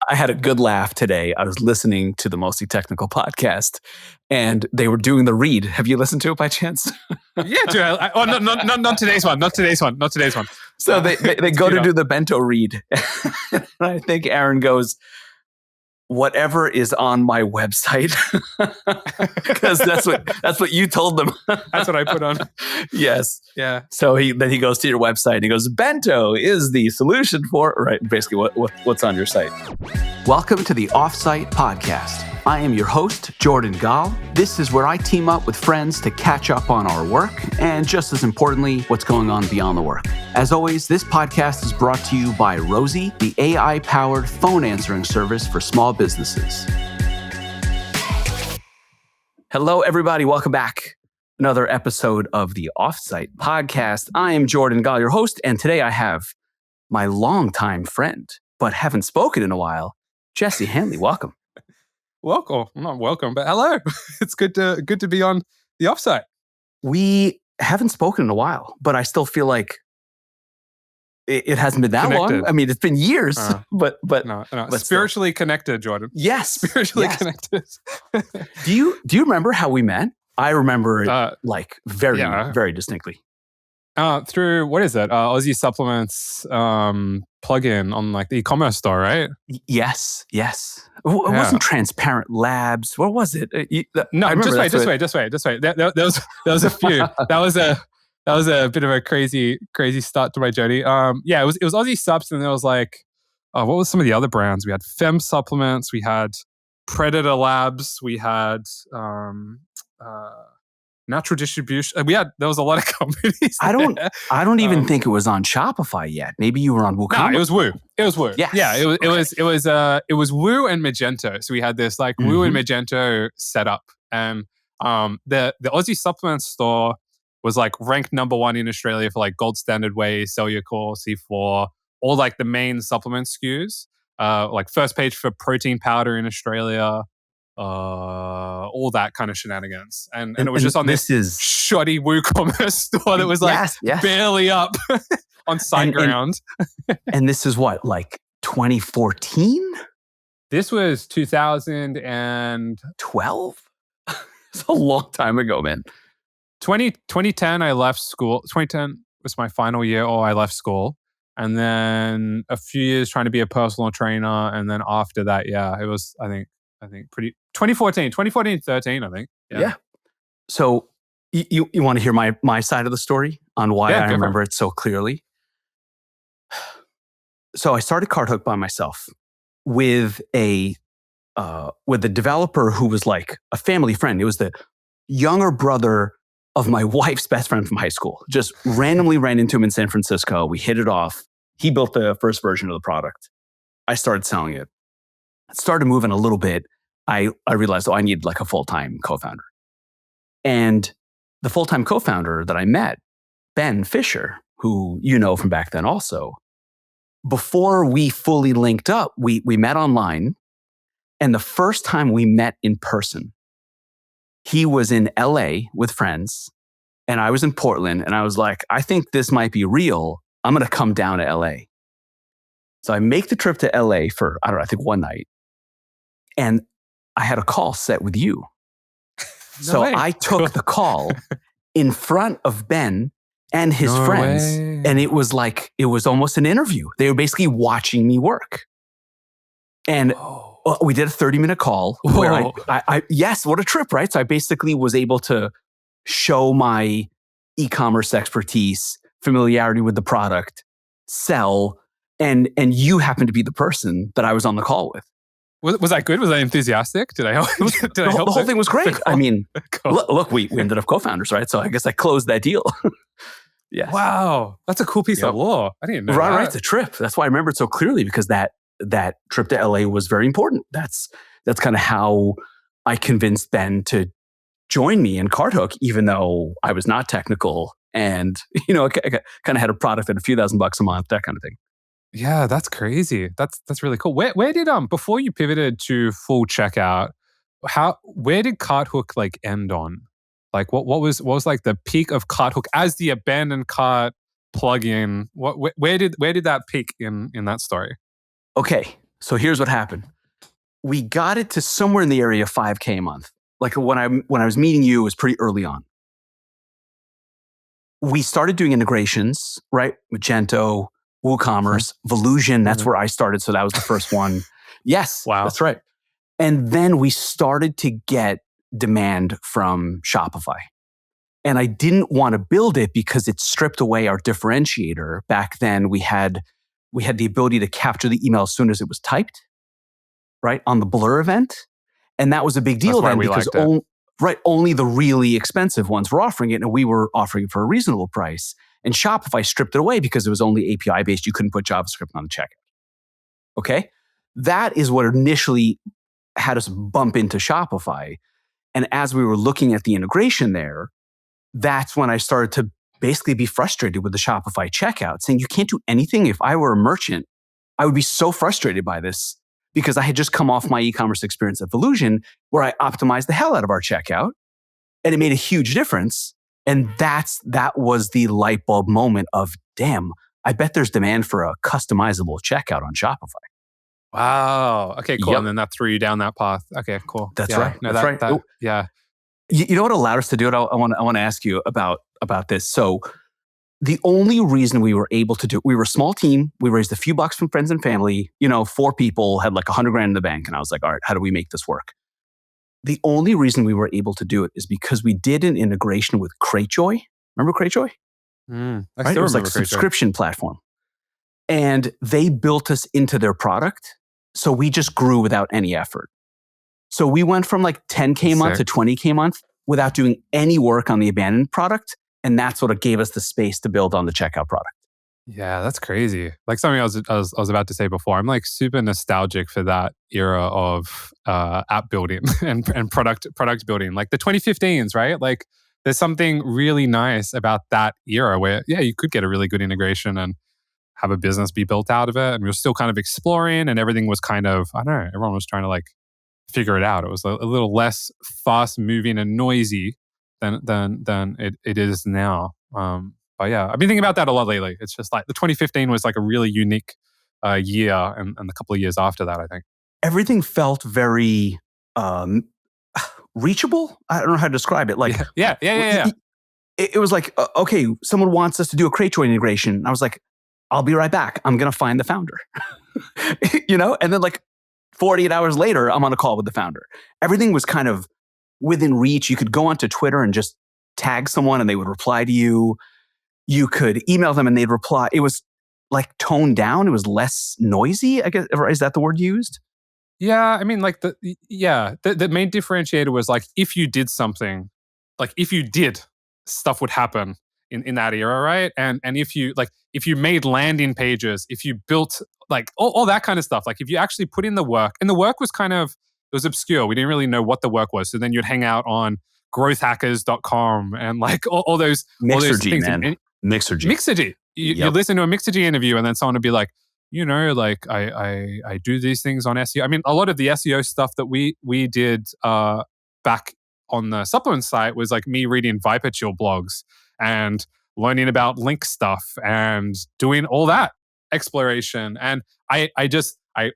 I had a good laugh today. I was listening to the Mostly Technical podcast, and they were doing the read. Have you listened to it by chance? Yeah, dude. Not today's one. Not today's one. So they go to do the Bento read. And I think Aaron goes, whatever is on my website, because that's what you told them. That's what I put on. Yes. Yeah. So he goes to your website and he goes, Bento is the solution for, right, basically what's on your site. Welcome to the Offsite Podcast. I am your host, Jordan Gall. This is where I team up with friends to catch up on our work and, just as importantly, what's going on beyond the work. As always, this podcast is brought to you by Rosie, the AI-powered phone answering service for small businesses. Hello, everybody. Welcome back. Another episode of the Offsite Podcast. I am Jordan Gall, your host, and today I have my longtime friend, but haven't spoken in a while, Jesse Hanley. Welcome. Welcome. Not welcome, but hello. It's good to be on the Offsite. We haven't spoken in a while, but I still feel like it hasn't been that long. I mean, it's been years, but no. Spiritually connected, Jordan. Yes, spiritually connected. Do you remember how we met? I remember it very distinctly. Through what is it? Aussie Supplements plugin on like the e-commerce store, right? Yes. It wasn't Transparent Labs. What was it? No, just wait. There was a few. That was a bit of a crazy start to my journey. It was Aussie Subs, and there was like, what was some of the other brands? We had Fem Supplements, we had Predator Labs, we had Natural Distribution. There was a lot of companies. I don't even think it was on Shopify yet. Maybe you were on WooCommerce. No, it was Woo. Yes. Yeah, it was Woo and Magento. So we had this like Woo and Magento setup, and the Aussie Supplement store was like ranked number 1 in Australia for like Gold Standard Whey, Cellucor, C4, all like the main supplement SKUs. Like first page for protein powder in Australia. All that kind of shenanigans, and it was just on this shoddy WooCommerce store that was like barely up on SiteGround. And this is what, like 2014? This was 2012. It's a long time ago, man. 2010, I left school. 2010 was my final year, I left school, and then a few years trying to be a personal trainer, and then after that, it was I think pretty 2014, 13, I think. Yeah. So you want to hear my side of the story on why I remember it so clearly? So I started CartHook by myself with a developer who was like a family friend. It was the younger brother of my wife's best friend from high school. Just randomly ran into him in San Francisco. We hit it off. He built the first version of the product. I started selling it. It started moving a little bit. I realized, I need like a full-time co-founder. And the full-time co-founder that I met, Ben Fisher, who you know from back then also, before we fully linked up, we met online. And the first time we met in person, he was in LA with friends and I was in Portland, and I was like, I think this might be real. I'm going to come down to LA. So I make the trip to LA for, I think one night. And I had a call set with you. So I took the call in front of Ben and his friends. And it was almost an interview. They were basically watching me work. And we did a 30-minute call where yes, what a trip, right? So I basically was able to show my e-commerce expertise, familiarity with the product, sell, and you happened to be the person that I was on the call with. Was that good? Was I enthusiastic? Did I help? The whole thing was great. I mean, look, we ended up co-founders, right? So I guess I closed that deal. Yes. Wow. That's a cool piece of law. I didn't know that. Right. It's a trip. That's why I remember it so clearly, because that trip to LA was very important. That's kind of how I convinced Ben to join me in CartHook, even though I was not technical and, kind of had a product at a few $1,000 a month, that kind of thing. Yeah, that's crazy. That's really cool. Where did before you pivoted to full checkout, where did CartHook like end on? Like what was like the peak of CartHook as the abandoned cart plugin? Where did that peak in that story? Okay, So here's what happened. We got it to somewhere in the area of 5K a month. Like when I was meeting you, it was pretty early on. We started doing integrations, right? Magento, WooCommerce, Volusion. That's where I started. So that was the first one. Yes, Wow. that's right. And then we started to get demand from Shopify. And I didn't want to build it because it stripped away our differentiator. Back then, we had the ability to capture the email as soon as it was typed, right, on the blur event. And that was a big deal then because only the really expensive ones were offering it, and we were offering it for a reasonable price. And Shopify stripped it away because it was only API-based. You couldn't put JavaScript on the checkout. Okay? That is what initially had us bump into Shopify. And as we were looking at the integration there, that's when I started to basically be frustrated with the Shopify checkout, saying you can't do anything. If I were a merchant, I would be so frustrated by this because I had just come off my e-commerce experience at Volusion where I optimized the hell out of our checkout and it made a huge difference. And that was the light bulb moment of, damn, I bet there's demand for a customizable checkout on Shopify. Wow. Okay, cool. Yep. And then that threw you down that path. Okay, cool. That's right. No, that's right. Yeah. You know what allowed us to do it? I want to ask you about this. So the only reason we were able to do it, we were a small team. We raised a few bucks from friends and family. 4 people had like $100,000 in the bank. And I was like, all right, how do we make this work? The only reason we were able to do it is because we did an integration with Cratejoy. Remember Cratejoy? Right? It was like a subscription platform. And they built us into their product. So we just grew without any effort. So we went from like 10K a month to 20K a month without doing any work on the abandoned product. And that's what gave us the space to build on the checkout product. Yeah, that's crazy. Like something I was about to say before, I'm like super nostalgic for that era of app building and product building, like the 2015s, right? Like there's something really nice about that era where, yeah, you could get a really good integration and have a business be built out of it. And we were still kind of exploring and everything was kind of, I don't know, everyone was trying to like figure it out. It was a little less fast moving and noisy than it is now. But yeah, I've been thinking about that a lot lately. It's just like the 2015 was like a really unique year and the couple of years after that, I think. Everything felt very reachable. I don't know how to describe it. Like, yeah. It was like, okay, someone wants us to do a Cratejoy integration. I was like, I'll be right back. I'm going to find the founder, and then like 48 hours later, I'm on a call with the founder. Everything was kind of within reach. You could go onto Twitter and just tag someone and they would reply to you. You could email them and they'd reply. It was like toned down. It was less noisy, I guess. Is that the word used? Yeah. I mean, like the main differentiator was like, if you did something, like if you did, stuff would happen in that era, right? And if you made landing pages, if you built like all that kind of stuff, like if you actually put in the work, and the work was kind of, it was obscure. We didn't really know what the work was. So then you'd hang out on growthhackers.com and like all those things. Man. Mixergy. You listen to a Mixergy interview and then someone would be like, like I do these things on SEO. I mean, a lot of the SEO stuff that we did back on the supplement site was like me reading Viper Chill blogs and learning about link stuff and doing all that exploration. And I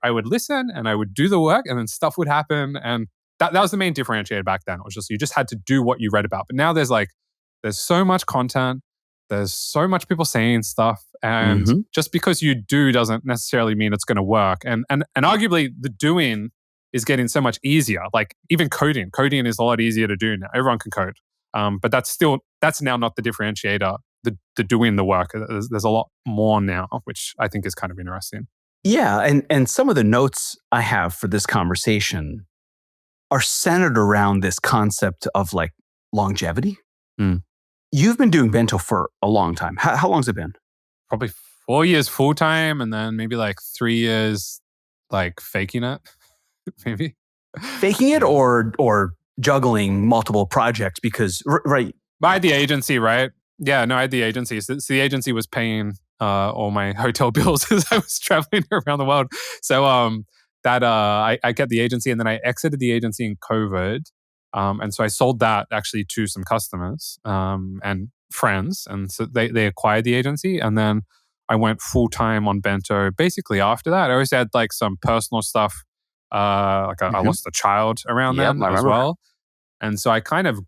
would listen and I would do the work and then stuff would happen. And that was the main differentiator back then. It was just, you just had to do what you read about. But now there's so much content. There's so much people saying stuff. And just because you do doesn't necessarily mean it's going to work. And arguably the doing is getting so much easier. Like even coding is a lot easier to do now. Everyone can code. But that's now not the differentiator, the doing the work. There's a lot more now, which I think is kind of interesting. Yeah. And some of the notes I have for this conversation are centered around this concept of like longevity. You've been doing Bento for a long time. How long has it been? Probably 4 years full time, and then maybe like 3 years like faking it. Maybe faking it or juggling multiple projects because right. I had the agency, right? Yeah, no, I had the agency. So the agency was paying all my hotel bills as I was traveling around the world. So I kept the agency, and then I exited the agency in COVID. And so I sold that actually to some customers and friends. And so they acquired the agency. And then I went full time on Bento. Basically, after that, I always had like some personal stuff. I lost a child around then I as remember. well, and so I kind of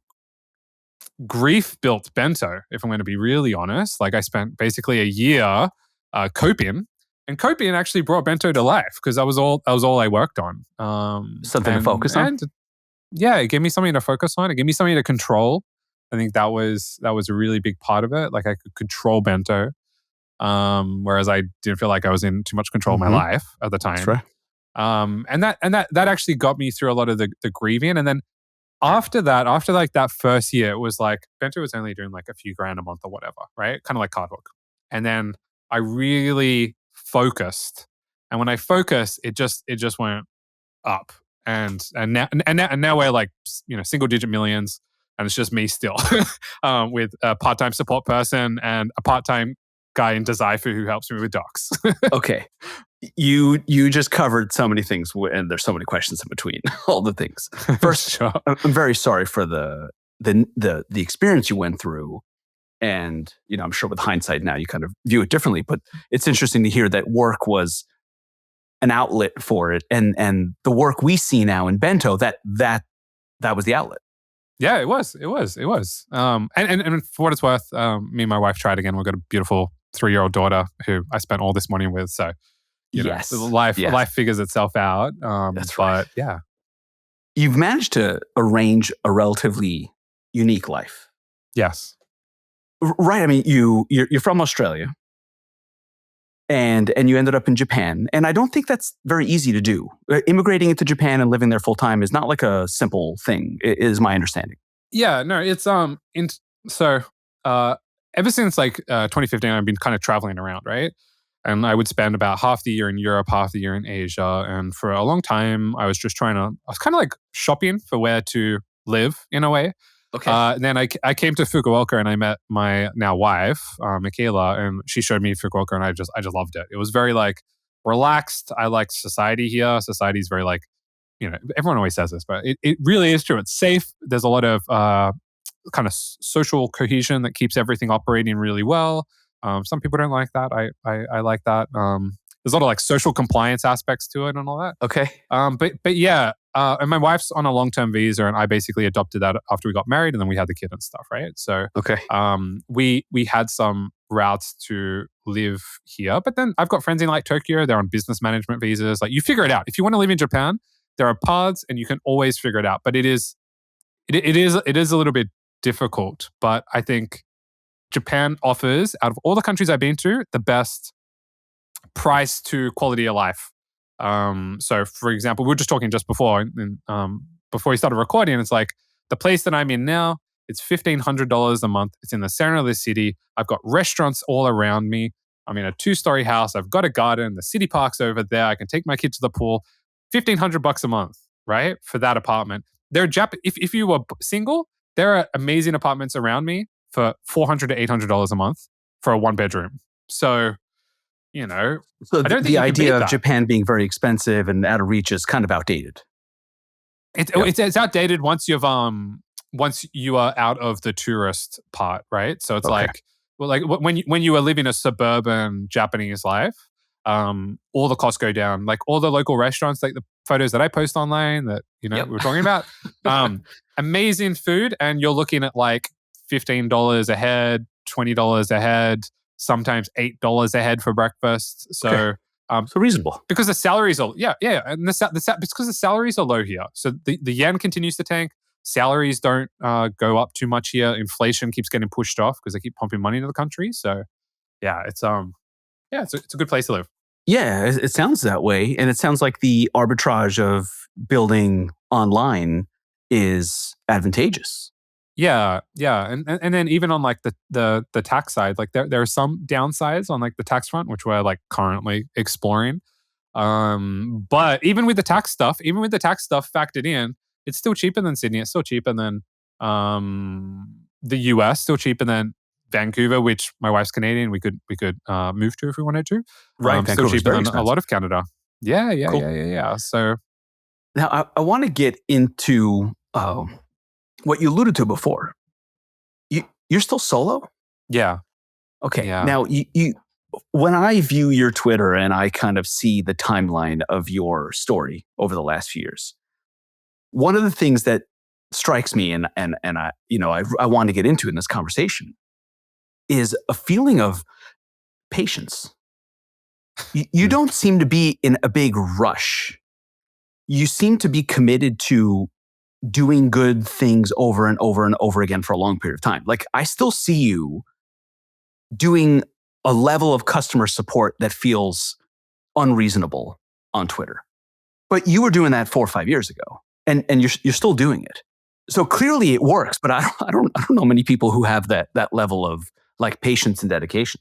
grief built Bento. If I'm going to be really honest, like I spent basically a year coping, and coping actually brought Bento to life because that was all I worked on. Something to focus on. And yeah, it gave me something to focus on. It gave me something to control. I think that was a really big part of it. Like I could control Bento, whereas I didn't feel like I was in too much control of my life at the time. That's right. And that actually got me through a lot of the grieving. And then after like that first year, it was like Bento was only doing like a few grand a month or whatever, right? Kind of like CartHook. And then I really focused, and when I focused, it just went up. And now we're like, single digit millions, and it's just me still with a part-time support person and a part-time guy in Desaifu who helps me with docs. Okay. You just covered so many things, and there's so many questions in between all the things. First, Sure. I'm very sorry for the experience you went through, and I'm sure with hindsight now you kind of view it differently. But it's interesting to hear that work was an outlet for it, and the work we see now in Bento, that was the outlet. Yeah, it was. And for what it's worth, me and my wife tried again. We've got a beautiful 3-year-old daughter who I spent all this money with. So, Yes. life figures itself out. That's right. But yeah, you've managed to arrange a relatively unique life. Yes. Right. I mean, you're from Australia, and you ended up in Japan, and I don't think that's very easy to do. Immigrating into Japan and living there full time is not like a simple thing, is my understanding. Yeah, no, it's ever since like 2015, I've been kind of traveling around, right? And I would spend about half the year in Europe, half the year in Asia, and for a long time, I was kind of like shopping for where to live in a way. Okay. And then I came to Fukuoka and I met my now wife, Michaela, and she showed me Fukuoka, and I just loved it. It was very like relaxed. I liked society here. Society is very like, everyone always says this, but it really is true. It's safe. There's a lot of kind of social cohesion that keeps everything operating really well. Some people don't like that. I like that. There's a lot of like social compliance aspects to it and all that. Okay. But yeah, and my wife's on a long-term visa, and I basically adopted that after we got married, and then we had the kid and stuff, right? So okay. We had some routes to live here, but then I've got friends in like Tokyo. They're on business management visas. Like you figure it out. If you want to live in Japan, there are paths, and you can always figure it out. But it is a little bit difficult. But I think Japan offers, out of all the countries I've been to, the best price to quality of life. So for example, we were just talking just before we started recording, it's like the place that I'm in now, it's $1,500 a month. It's in the center of the city. I've got restaurants all around me. I'm in a 2-story house. I've got a garden. The city park's over there. I can take my kid to the pool. $1,500 a month, right? For that apartment. If you were single, there are amazing apartments around me for $400 to $800 a month for a 1-bedroom. So, So I don't think the idea of that. Japan being very expensive and out of reach is kind of outdated. It's outdated once you are out of the tourist part, right? So it's like when you are living a suburban Japanese life, all the costs go down. Like all the local restaurants, like the photos that I post online that we were talking about, amazing food, and you're looking at like $15 a head, $20 a head, sometimes $8 a head for breakfast. So so reasonable because the salaries are and because the salaries are low here. So the yen continues to tank. Salaries don't go up too much here. Inflation keeps getting pushed off because they keep pumping money into the country. So yeah, it's a good place to live. Yeah, it sounds that way, and it sounds like the arbitrage of building online is advantageous. Yeah, and then even on like the tax side, like there are some downsides on like the tax front, which we're like currently exploring. But even with the tax stuff factored in, it's still cheaper than Sydney. It's still cheaper than the US. Still cheaper than Vancouver, which my wife's Canadian. We could move to if we wanted to. Right, still cheaper than a lot of Canada. Yeah. Cool. Yeah. So now I want to get into what you alluded to before. You're still solo? Yeah. Okay. Yeah. Now when I view your Twitter and I kind of see the timeline of your story over the last few years, one of the things that strikes me and I want to get into in this conversation is a feeling of patience. You don't seem to be in a big rush. You seem to be committed to doing good things over and over and over again for a long period of time. Like, I still see you doing a level of customer support that feels unreasonable on Twitter. But you were doing that 4 or 5 years ago, and you're still doing it. So clearly it works, but I don't know many people who have that level of like patience and dedication.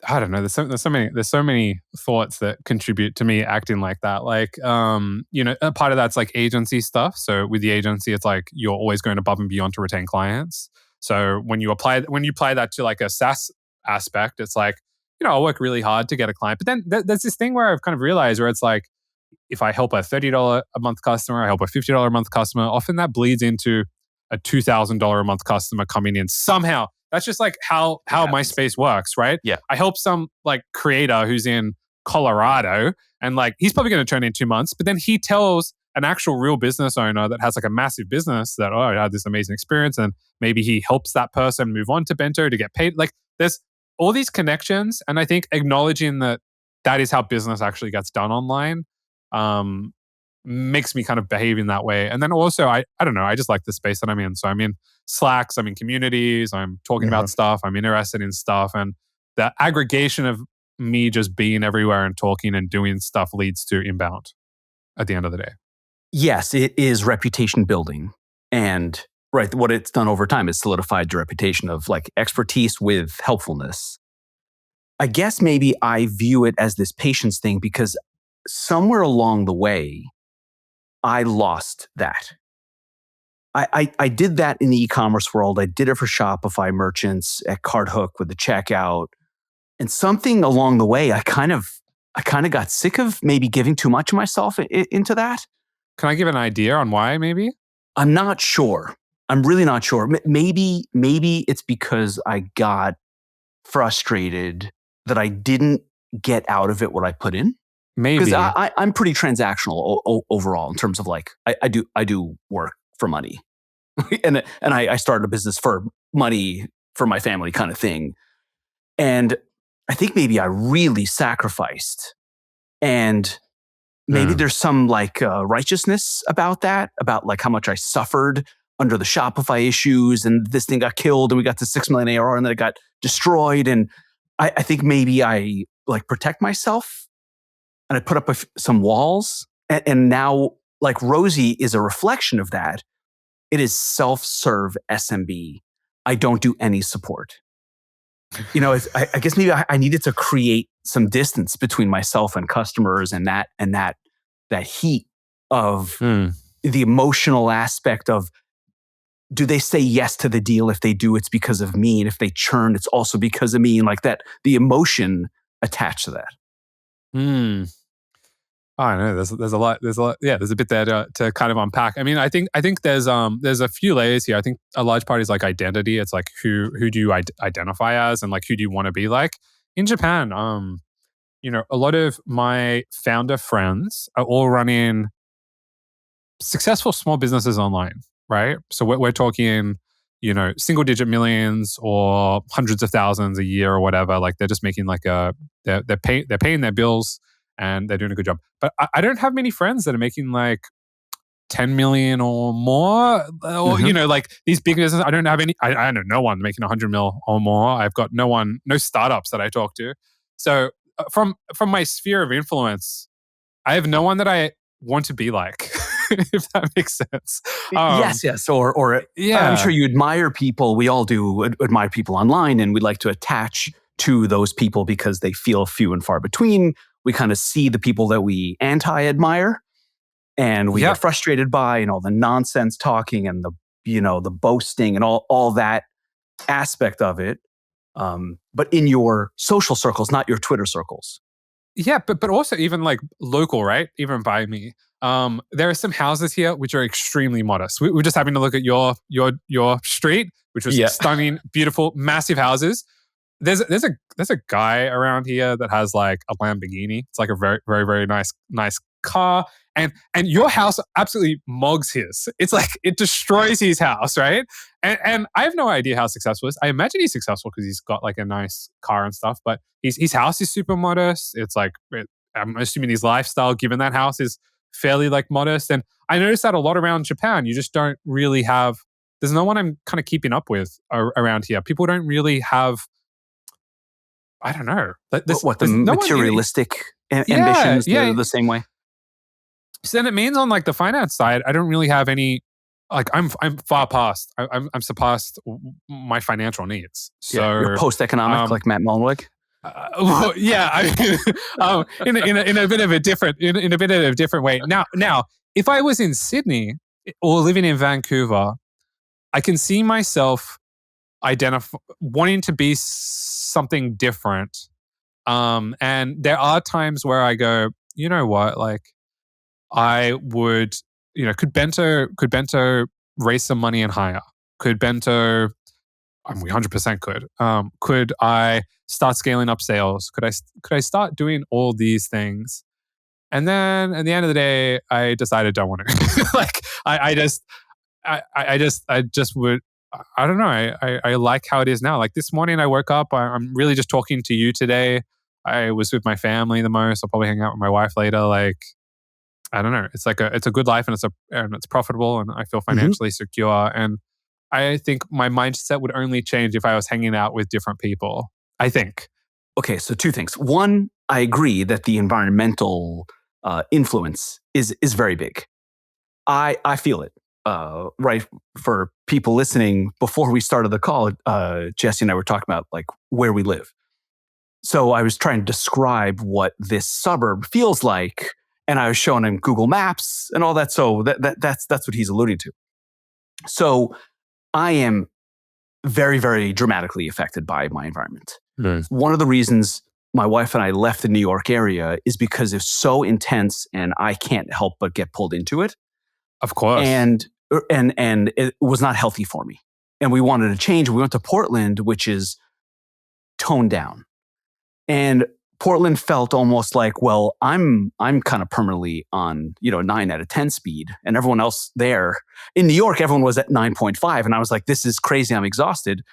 I don't know. There's so many thoughts that contribute to me acting like that. Like, a part of that's like agency stuff. So with the agency, it's like you're always going above and beyond to retain clients. So when you apply that to like a SaaS aspect, it's like, I'll work really hard to get a client. But then there's this thing where I've kind of realized where it's like, if I help a $30 a month customer, I help a $50 a month customer, often that bleeds into a $2,000 a month customer coming in somehow. That's just like how my space works, right? Yeah. I help some like creator who's in Colorado and like he's probably going to turn in 2 months, but then he tells an actual real business owner that has like a massive business that, I had this amazing experience, and maybe he helps that person move on to Bento to get paid. Like, there's all these connections, and I think acknowledging that is how business actually gets done online makes me kind of behave in that way. And then also, I don't know, I just like the space that I'm in. So I'm in Slacks, I'm in communities, I'm talking about stuff, I'm interested in stuff. And the aggregation of me just being everywhere and talking and doing stuff leads to inbound at the end of the day. Yes, it is reputation building. And right, what it's done over time is solidified your reputation of like expertise with helpfulness. I guess maybe I view it as this patience thing because somewhere along the way, I lost that. I did that in the e-commerce world. I did it for Shopify merchants at CartHook with the checkout. And something along the way, I kind of got sick of maybe giving too much of myself into that. Can I give an idea on why maybe? I'm not sure. I'm really not sure. Maybe it's because I got frustrated that I didn't get out of it what I put in. Maybe. Because I'm pretty transactional overall in terms of like, I do work for money. and I started a business for money for my family kind of thing. And I think maybe I really sacrificed. And maybe there's some like righteousness about that, about like how much I suffered under the Shopify issues, and this thing got killed and we got to 6 million ARR and then it got destroyed. And I think maybe I like protect myself and I put up some walls. And now like Rosie is a reflection of that. It is self-serve SMB. I don't do any support. I guess maybe I needed to create some distance between myself and customers and that heat of the emotional aspect of, do they say yes to the deal? If they do, it's because of me. And if they churn, it's also because of me. And like that, the emotion attached to that. I know there's a lot. Yeah, there's a bit there to kind of unpack. I mean, I think there's a few layers here. I think a large part is like identity. It's like who do you identify as, and like who do you want to be like. In Japan, a lot of my founder friends are all running successful small businesses online, right? So we're talking, single digit millions or hundreds of thousands a year or whatever. Like they're just making like they're paying their bills and they're doing a good job. But I don't have many friends that are making like 10 million or more, or like these big businesses. I don't have any. I know no one making 100 mil or more. I've got no startups that I talk to. So from my sphere of influence, I have no one that I want to be like. If that makes sense. Yes. Or yeah. I'm sure you admire people. We all do admire people online, and we like to attach to those people because they feel few and far between. We kind of see the people that we anti-admire and we get frustrated by, and all the nonsense talking and the boasting and all that aspect of it. But in your social circles, not your Twitter circles. Yeah, but also even like local, right? Even by me. There are some houses here which are extremely modest. We're just having to look at your street, which was stunning, beautiful, massive houses. there's a guy around here that has like a Lamborghini. It's like a very very very nice car, and your house absolutely mugs his. It's like it destroys his house, right? And I have no idea how successful he is. I imagine he's successful because he's got like a nice car and stuff. But his house is super modest. It's like I'm assuming his lifestyle, given that house, is fairly like modest. And I noticed that a lot around Japan. You just don't really have. There's no one I'm kind of keeping up with around here. People don't really have. I don't know. The materialistic ambitions the same way? So then it means on like the finance side, I don't really have any. Like I'm far past. I'm surpassed my financial needs. So you're post-economic, like Matt Mullenweg. In a bit of a different way. Now, if I was in Sydney or living in Vancouver, I can see myself wanting to be something different. And there are times where I go, you know what, like I would, could Bento raise some money and hire? Could Bento, we 100% could. Could I start scaling up sales? Could I start doing all these things? And then at the end of the day, I decided I don't want to. Like I just would. I don't know. I like how it is now. Like this morning, I woke up. I'm really just talking to you today. I was with my family the most. I'll probably hang out with my wife later. Like I don't know. It's a good life, and it's profitable, and I feel financially secure. And I think my mindset would only change if I was hanging out with different people. I think. Okay, so two things. One, I agree that the environmental influence is very big. I feel it. Right, for people listening, before we started the call, Jesse and I were talking about like where we live. So I was trying to describe what this suburb feels like, and I was showing him Google Maps and all that. So that's what he's alluding to. So I am very, very dramatically affected by my environment. Nice. One of the reasons my wife and I left the New York area is because it's so intense, and I can't help but get pulled into it. Of course. And it was not healthy for me. And we wanted to change. We went to Portland, which is toned down. And Portland felt almost like, well, I'm kind of permanently on 9 out of 10 speed, and everyone else there in New York, everyone was at 9.5, and I was like, this is crazy. I'm exhausted.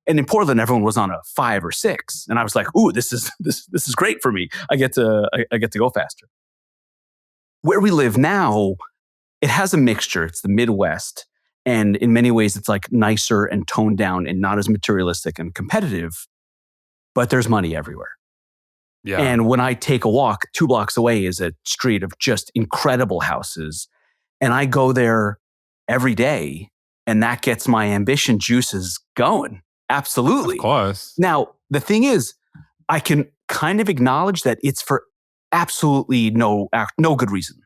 And in Portland, everyone was on a 5 or 6, and I was like, ooh, this is great for me. I get to go faster. Where we live now, it has a mixture. It's the Midwest. And in many ways, it's like nicer and toned down and not as materialistic and competitive, but there's money everywhere. Yeah. And when I take a walk, 2 blocks away is a street of just incredible houses. And I go there every day, and that gets my ambition juices going. Absolutely. Of course. Now, the thing is, I can kind of acknowledge that it's for absolutely no good reason.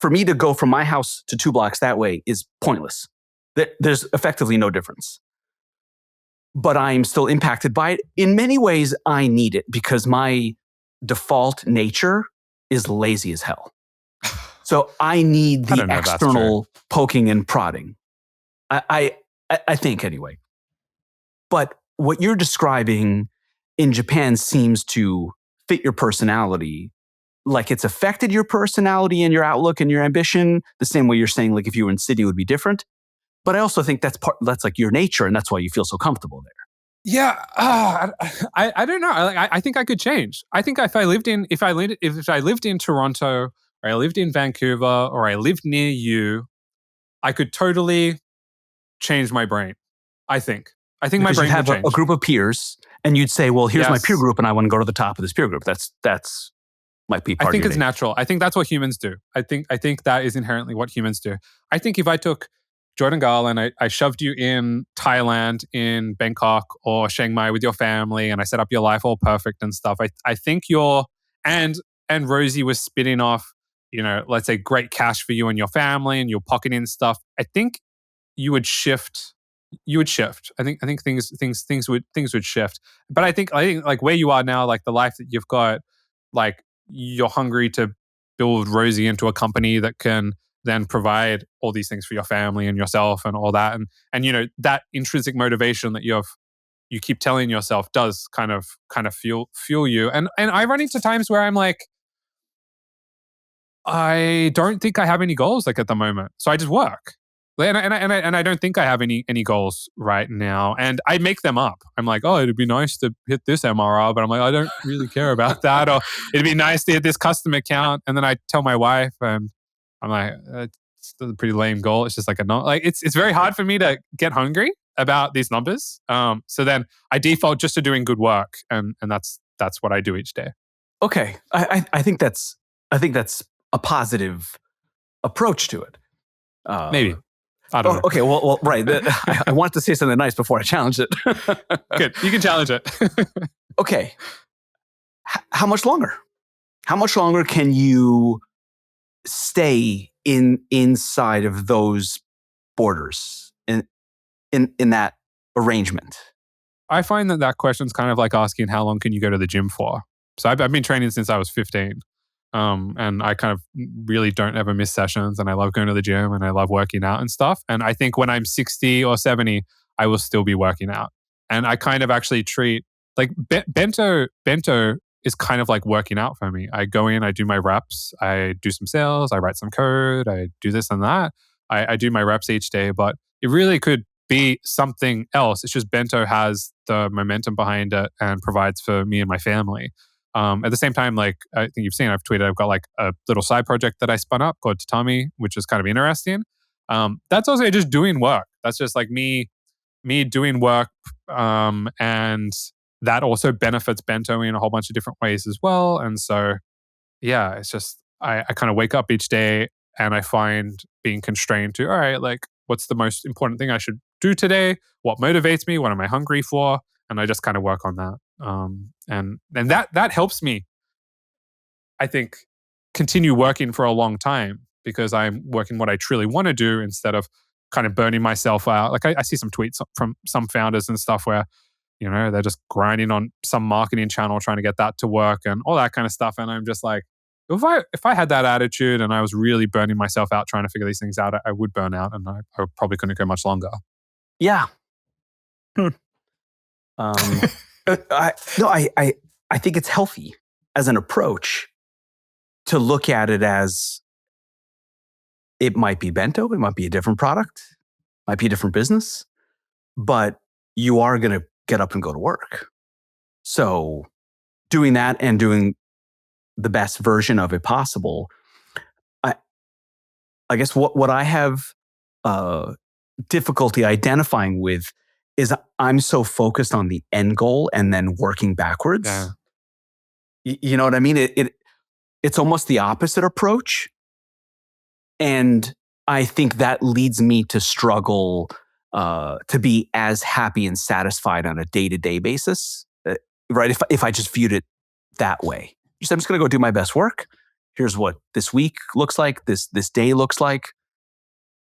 For me to go from my house to 2 blocks that way is pointless. There's effectively no difference. But I'm still impacted by it. In many ways, I need it because my default nature is lazy as hell. So I need the external poking and prodding. I think anyway. But what you're describing in Japan seems to fit your personality. Like it's affected your personality and your outlook and your ambition the same way you're saying, like if you were in Sydney, it would be different. But I also think that's like your nature, and that's why you feel so comfortable there. Yeah, I don't know. I think I could change. I think if I lived in Toronto, or I lived in Vancouver, or I lived near you, I could totally change my brain. I think my brain would change. You'd have a group of peers, and you'd say, "Well, here's my peer group, and I want to go to the top of this peer group." That's might be part I think of it's natural. I think that's what humans do. I think that is inherently what humans do. I think if I took Jordan Gal and I shoved you in Thailand, in Bangkok or Chiang Mai with your family, and I set up your life all perfect and stuff, I think and Rosie was spitting off, let's say great cash for you and your family, and you're pocketing stuff. I think you would shift. I think things would shift. But I think like where you are now, like the life that you've got, like you're hungry to build Rosie into a company that can then provide all these things for your family and yourself and all that. And that intrinsic motivation that you keep telling yourself does kind of fuel you. And I run into times where I'm like, I don't think I have any goals like at the moment. So I just work. And I don't think I have any goals right now. And I make them up. I'm like, oh, it'd be nice to hit this MRR, but I'm like, I don't really care about that. Or it'd be nice to hit this custom account. And then I tell my wife, and I'm like, it's a pretty lame goal. It's just like it's very hard for me to get hungry about these numbers. So then I default just to doing good work, and that's what I do each day. Okay, I think that's a positive approach to it. Maybe. I don't know. Okay, well, right. I wanted to say something nice before I challenged it. Good. You can challenge it. Okay. How much longer? How much longer can you stay inside of those borders in that arrangement? I find that question's kind of like asking how long can you go to the gym for? So I've been training since I was 15. And I kind of really don't ever miss sessions, and I love going to the gym and I love working out and stuff. And I think when I'm 60 or 70, I will still be working out. And I kind of actually treat like Bento is kind of like working out for me. I go in, I do my reps, I do some sales, I write some code, I do this and that. I do my reps each day, but it really could be something else. It's just Bento has the momentum behind it and provides for me and my family. At the same time, like I think you've seen, I've tweeted, I've got like a little side project that I spun up called Tatami, which is kind of interesting. That's also just doing work. That's just like me doing work. And that also benefits Bento in a whole bunch of different ways as well. And so, yeah, it's just, I kind of wake up each day and I find being constrained to, all right, like what's the most important thing I should do today? What motivates me? What am I hungry for? And I just kind of work on that. And that helps me, I think, continue working for a long time because I'm working what I truly want to do instead of kind of burning myself out. Like I see some tweets from some founders and stuff where, you know, they're just grinding on some marketing channel trying to get that to work and all that kind of stuff. And I'm just like, if I had that attitude and I was really burning myself out trying to figure these things out, I would burn out, and I probably couldn't go much longer. Yeah. I think it's healthy as an approach to look at it as it might be Bento, it might be a different product, might be a different business, but you are going to get up and go to work. So doing that and doing the best version of it possible, I guess what I have difficulty identifying with is I'm so focused on the end goal and then working backwards. Yeah. You know what I mean? It's almost the opposite approach. And I think that leads me to struggle to be as happy and satisfied on a day-to-day basis, right? If I just viewed it that way. I'm just going to go do my best work. Here's what this week looks like, this day looks like.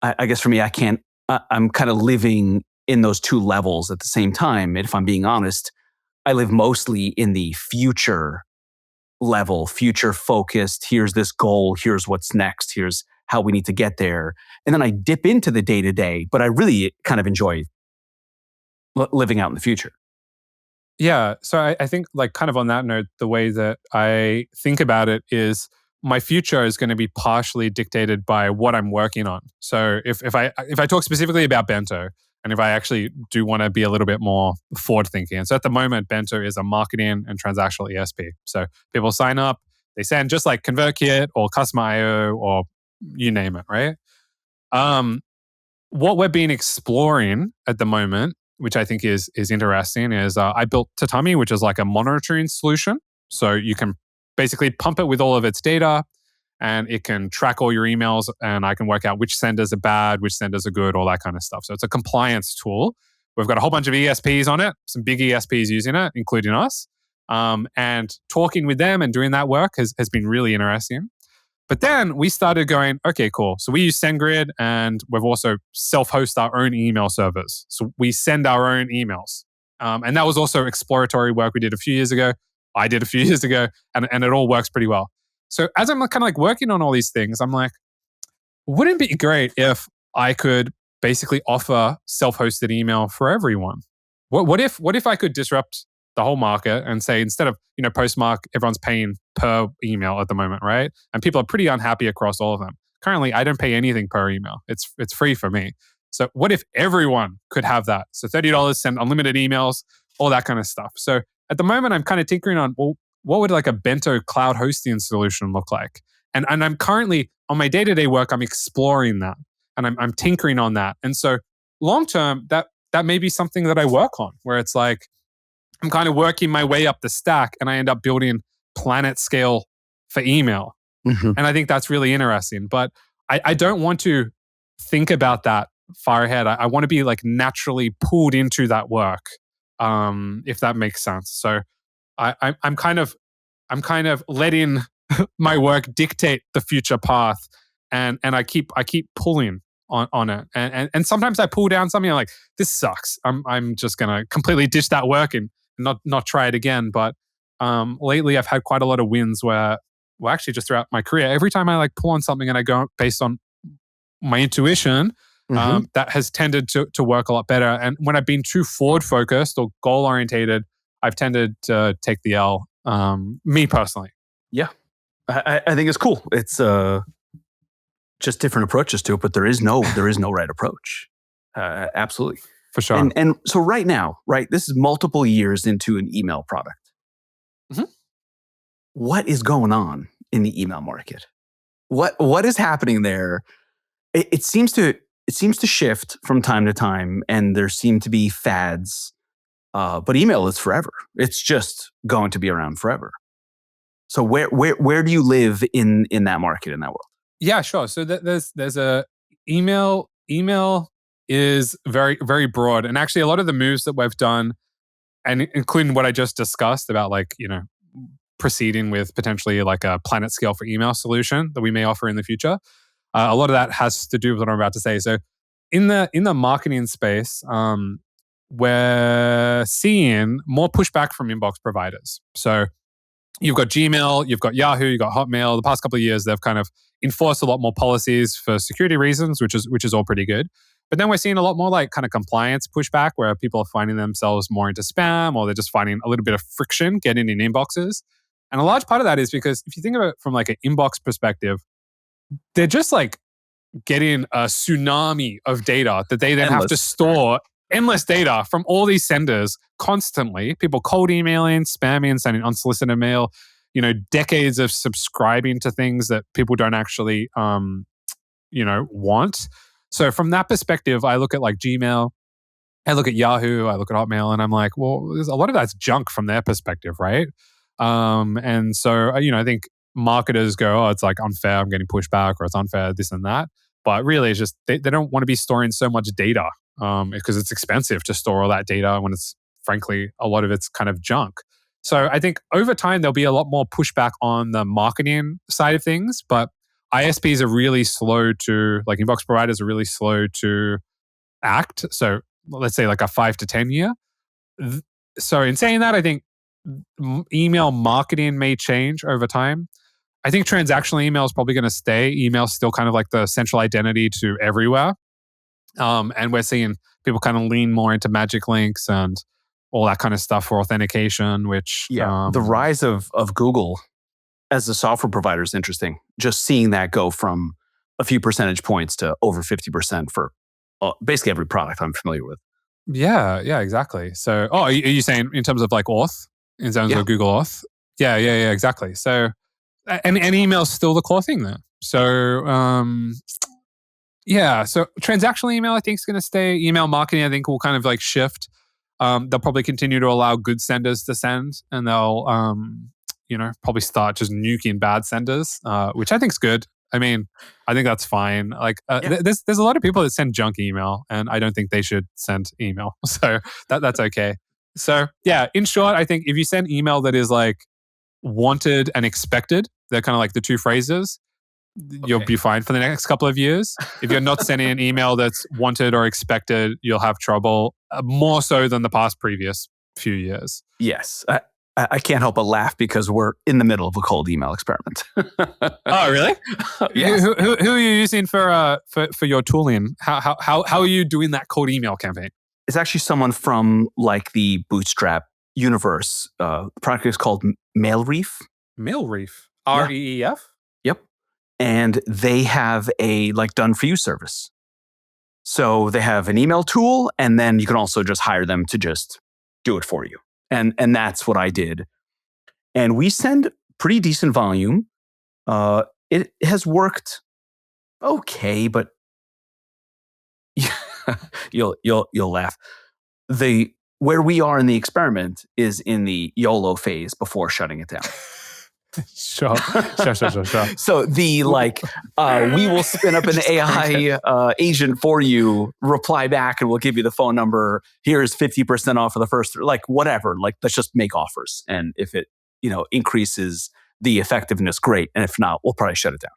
I guess for me, I'm kind of living in those two levels at the same time. And if I'm being honest, I live mostly in the future level, future focused. Here's this goal. Here's what's next. Here's how we need to get there. And then I dip into the day to day, but I really kind of enjoy living out in the future. Yeah. So I think like kind of on that note, the way that I think about it is my future is going to be partially dictated by what I'm working on. So if I talk specifically about Bento, and if I actually do want to be a little bit more forward thinking. And so at the moment, Bento is a marketing and transactional ESP. So people sign up, they send just like ConvertKit or Custom.io or you name it, right? What we've been exploring at the moment, which I think is interesting, is I built Tatami, which is like a monitoring solution. So you can basically pump it with all of its data, and it can track all your emails, and I can work out which senders are bad, which senders are good, all that kind of stuff. So it's a compliance tool. We've got a whole bunch of ESPs on it, some big ESPs using it, including us. And talking with them and doing that work has been really interesting. But then we started going, okay, cool. So we use SendGrid, and we've also self-host our own email servers. So we send our own emails. And that was also exploratory work we did a few years ago. I did a few years ago, and it all works pretty well. So as I'm kind of like working on all these things, I'm like, wouldn't it be great if I could basically offer self-hosted email for everyone? What if I could disrupt the whole market and say, instead of, Postmark, everyone's paying per email at the moment, right? And people are pretty unhappy across all of them. Currently, I don't pay anything per email. It's free for me. So what if everyone could have that? So $30, send unlimited emails, all that kind of stuff. So at the moment, I'm kind of tinkering on, well, what would like a Bento cloud hosting solution look like? And I'm currently, on my day-to-day work, I'm exploring that. And I'm tinkering on that. And so long term, that may be something that I work on, where it's like, I'm kind of working my way up the stack and I end up building planet scale for email. Mm-hmm. And I think that's really interesting. But I don't want to think about that far ahead. I want to be like naturally pulled into that work, if that makes sense. So I'm kind of letting my work dictate the future path, and I keep pulling on it. And sometimes I pull down something, I'm like, this sucks. I'm just gonna completely ditch that work and not try it again. But lately I've had quite a lot of wins where, well, actually just throughout my career, every time I like pull on something and I go based on my intuition, that has tended to work a lot better. And when I've been too forward focused or goal orientated, I've tended to take the L. Me personally. Yeah, I think it's cool. It's just different approaches to it, but there is no right approach. Absolutely. For sure. And so right now, this is multiple years into an email product. Mm-hmm. What is going on in the email market? What is happening there? It seems to shift from time to time, and there seem to be fads. But email is forever. It's just going to be around forever. So where do you live in that market, in that world? Yeah, sure. So there's a email is very, very broad. And actually a lot of the moves that we've done, and including what I just discussed about like, proceeding with potentially like a planet scale for email solution that we may offer in the future. A lot of that has to do with what I'm about to say. So in the marketing space, we're seeing more pushback from inbox providers. So you've got Gmail, you've got Yahoo, you've got Hotmail. The past couple of years, they've kind of enforced a lot more policies for security reasons, which is all pretty good. But then we're seeing a lot more like kind of compliance pushback, where people are finding themselves more into spam, or they're just finding a little bit of friction getting in inboxes. And a large part of that is because if you think of it from like an inbox perspective, they're just like getting a tsunami of data that they then have to store, endless data from all these senders constantly. People cold emailing, spamming, sending unsolicited mail, decades of subscribing to things that people don't actually, want. So from that perspective, I look at like Gmail, I look at Yahoo, I look at Hotmail, and I'm like, well, there's a lot of that's junk from their perspective, right? And so, I think marketers go, oh, it's like unfair, I'm getting pushback, or it's unfair, this and that. But really, it's just they don't want to be storing so much data because it's expensive to store all that data when it's, frankly, a lot of it's kind of junk. So I think over time, there'll be a lot more pushback on the marketing side of things, but ISPs are really slow to, like inbox providers are really slow to act. So let's say like a 5 to 10 year. So in saying that, I think email marketing may change over time. I think transactional email is probably going to stay. Email is still kind of like the central identity to everywhere. And we're seeing people kind of lean more into magic links and all that kind of stuff for authentication, which... the rise of Google as a software provider is interesting. Just seeing that go from a few percentage points to over 50% for basically every product I'm familiar with. Yeah, exactly. So, are you saying in terms of like auth? In terms of Google Auth? Yeah, exactly. So, and email's still the core thing there. So, so transactional email I think is going to stay. Email marketing I think will kind of like shift. They'll probably continue to allow good senders to send, and they'll probably start just nuking bad senders, which I think is good. I mean, I think that's fine. Like, there's a lot of people that send junk email, and I don't think they should send email. So that's okay. So yeah, in short, I think if you send email that is like wanted and expected, they're kind of like the two phrases, you'll be fine for the next couple of years. If you're not sending an email that's wanted or expected, you'll have trouble, more so than the previous few years. Yes. I can't help but laugh because we're in the middle of a cold email experiment. Oh, really? Yes. Who are you using for your tooling? How are you doing that cold email campaign? It's actually someone from like the Bootstrap universe. The product is called Mailreef. Mailreef. Yeah. REEF? Yep. And they have a like done for you service. So they have an email tool, and then you can also just hire them to just do it for you. And that's what I did. And we send pretty decent volume. It has worked okay, but you'll laugh. Where we are in the experiment is in the YOLO phase before shutting it down. Sure. So the we will spin up an AI agent for you, reply back, and we'll give you the phone number. Here's 50% off for the first, like whatever. Like let's just make offers, and if it increases the effectiveness, great. And if not, we'll probably shut it down.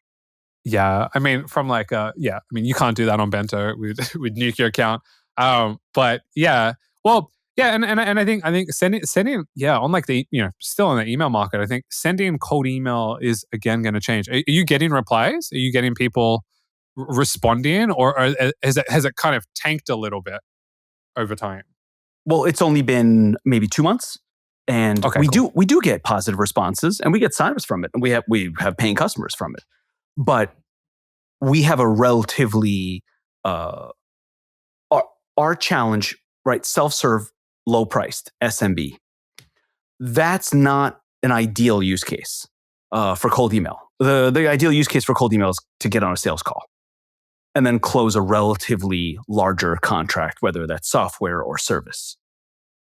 Yeah, I mean, from you can't do that on Bento with nuke your account. But yeah, well, yeah, and I think sending on like the still in the email market, I think sending cold email is again going to change. Are you getting replies? Are you getting people responding, or has it kind of tanked a little bit over time? Well, it's only been maybe 2 months, and we do get positive responses, and we get signups from it, and we have paying customers from it, but we have a relatively our challenge, right? Self-serve, low-priced SMB. That's not an ideal use case for cold email. The ideal use case for cold email is to get on a sales call and then close a relatively larger contract, whether that's software or service.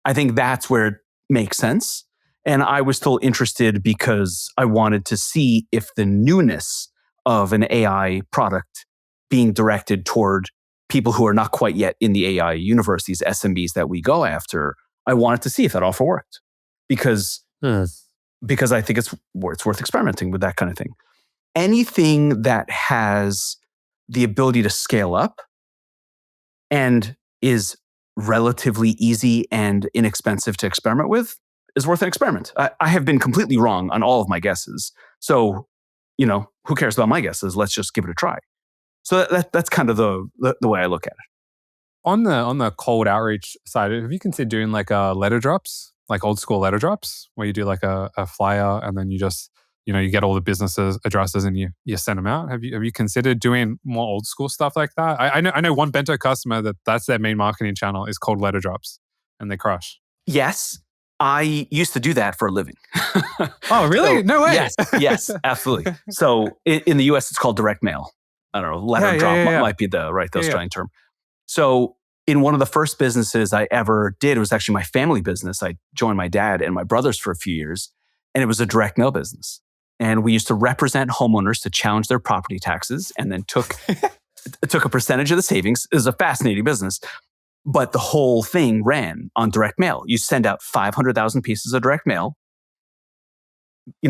I think that's where it makes sense. And I was still interested because I wanted to see if the newness of an AI product being directed toward people who are not quite yet in the AI universe, these SMBs that we go after, I wanted to see if that offer worked. Because I think it's worth experimenting with that kind of thing. Anything that has the ability to scale up and is relatively easy and inexpensive to experiment with is worth an experiment. I have been completely wrong on all of my guesses. So, who cares about my guesses? Let's just give it a try. So that's kind of the way I look at it. On the cold outreach side, have you considered doing like letter drops, like old school letter drops, where you do like a flyer and then you just you get all the businesses addresses and you send them out? Have you considered doing more old school stuff like that? I know one Bento customer that's their main marketing channel is cold letter drops, and they crush. Yes. I used to do that for a living. Oh, really? So, no way. Yes, absolutely. So in the US, it's called direct mail. I don't know, letter drop might be the right Australian term. So in one of the first businesses I ever did, it was actually my family business. I joined my dad and my brothers for a few years, and it was a direct mail business. And we used to represent homeowners to challenge their property taxes, and then took a percentage of the savings. It was a fascinating business. But the whole thing ran on direct mail. You send out 500,000 pieces of direct mail,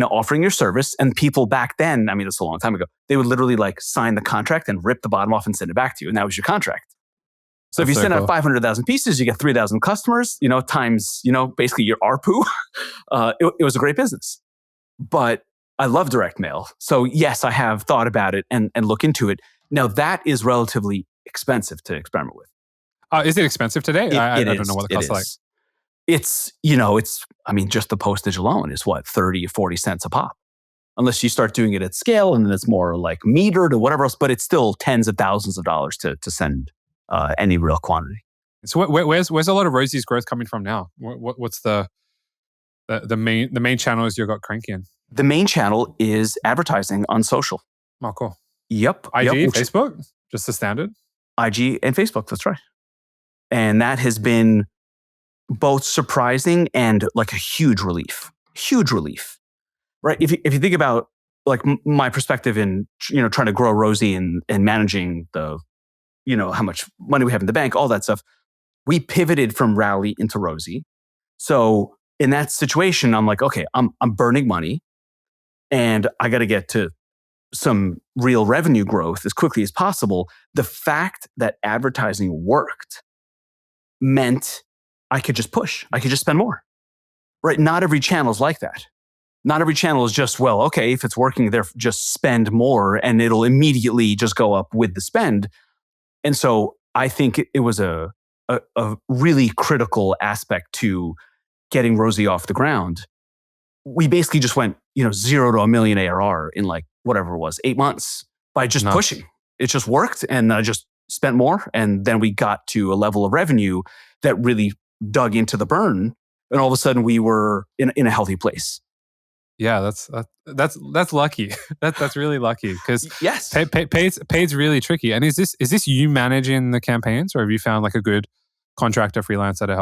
offering your service. And people back then, I mean, this was a long time ago, they would literally like sign the contract and rip the bottom off and send it back to you. And that was your contract. So if you send out 500,000 pieces, you get 3,000 customers, times, basically your ARPU. It was a great business. But I love direct mail. So yes, I have thought about it and look into it. Now that is relatively expensive to experiment with. Is it expensive today? I don't know what the cost is like. It's, just the postage alone is what, 30 or 40 cents a pop. Unless you start doing it at scale and then it's more like metered or whatever else, but it's still tens of thousands of dollars to send any real quantity. So where's a lot of Rosie's growth coming from now? What's the main channels you got cranking? The main channel is advertising on social. Oh, cool. Yep. IG, Facebook, just the standard? IG and Facebook, that's right. And that has been both surprising and like a huge relief. Huge relief, right? If you think about like my perspective in trying to grow Rosie and managing the how much money we have in the bank, all that stuff, we pivoted from Rally into Rosie. So in that situation, I'm like, okay, I'm burning money, and I got to get to some real revenue growth as quickly as possible. The fact that advertising worked meant I could just push. I could just spend more, right? Not every channel is like that. Not every channel is just, well, okay, if it's working there, just spend more and it'll immediately just go up with the spend. And so I think it was a a really critical aspect to getting Rosie off the ground. We basically just went, 0 to $1 million ARR in like whatever it was, 8 months by just pushing. It just worked, and I just spent more, and then we got to a level of revenue that really dug into the burn, and all of a sudden we were in a healthy place. Yeah, that's lucky. That's really lucky because yes, paid's really tricky. And is this you managing the campaigns, or have you found like a good contractor freelancer to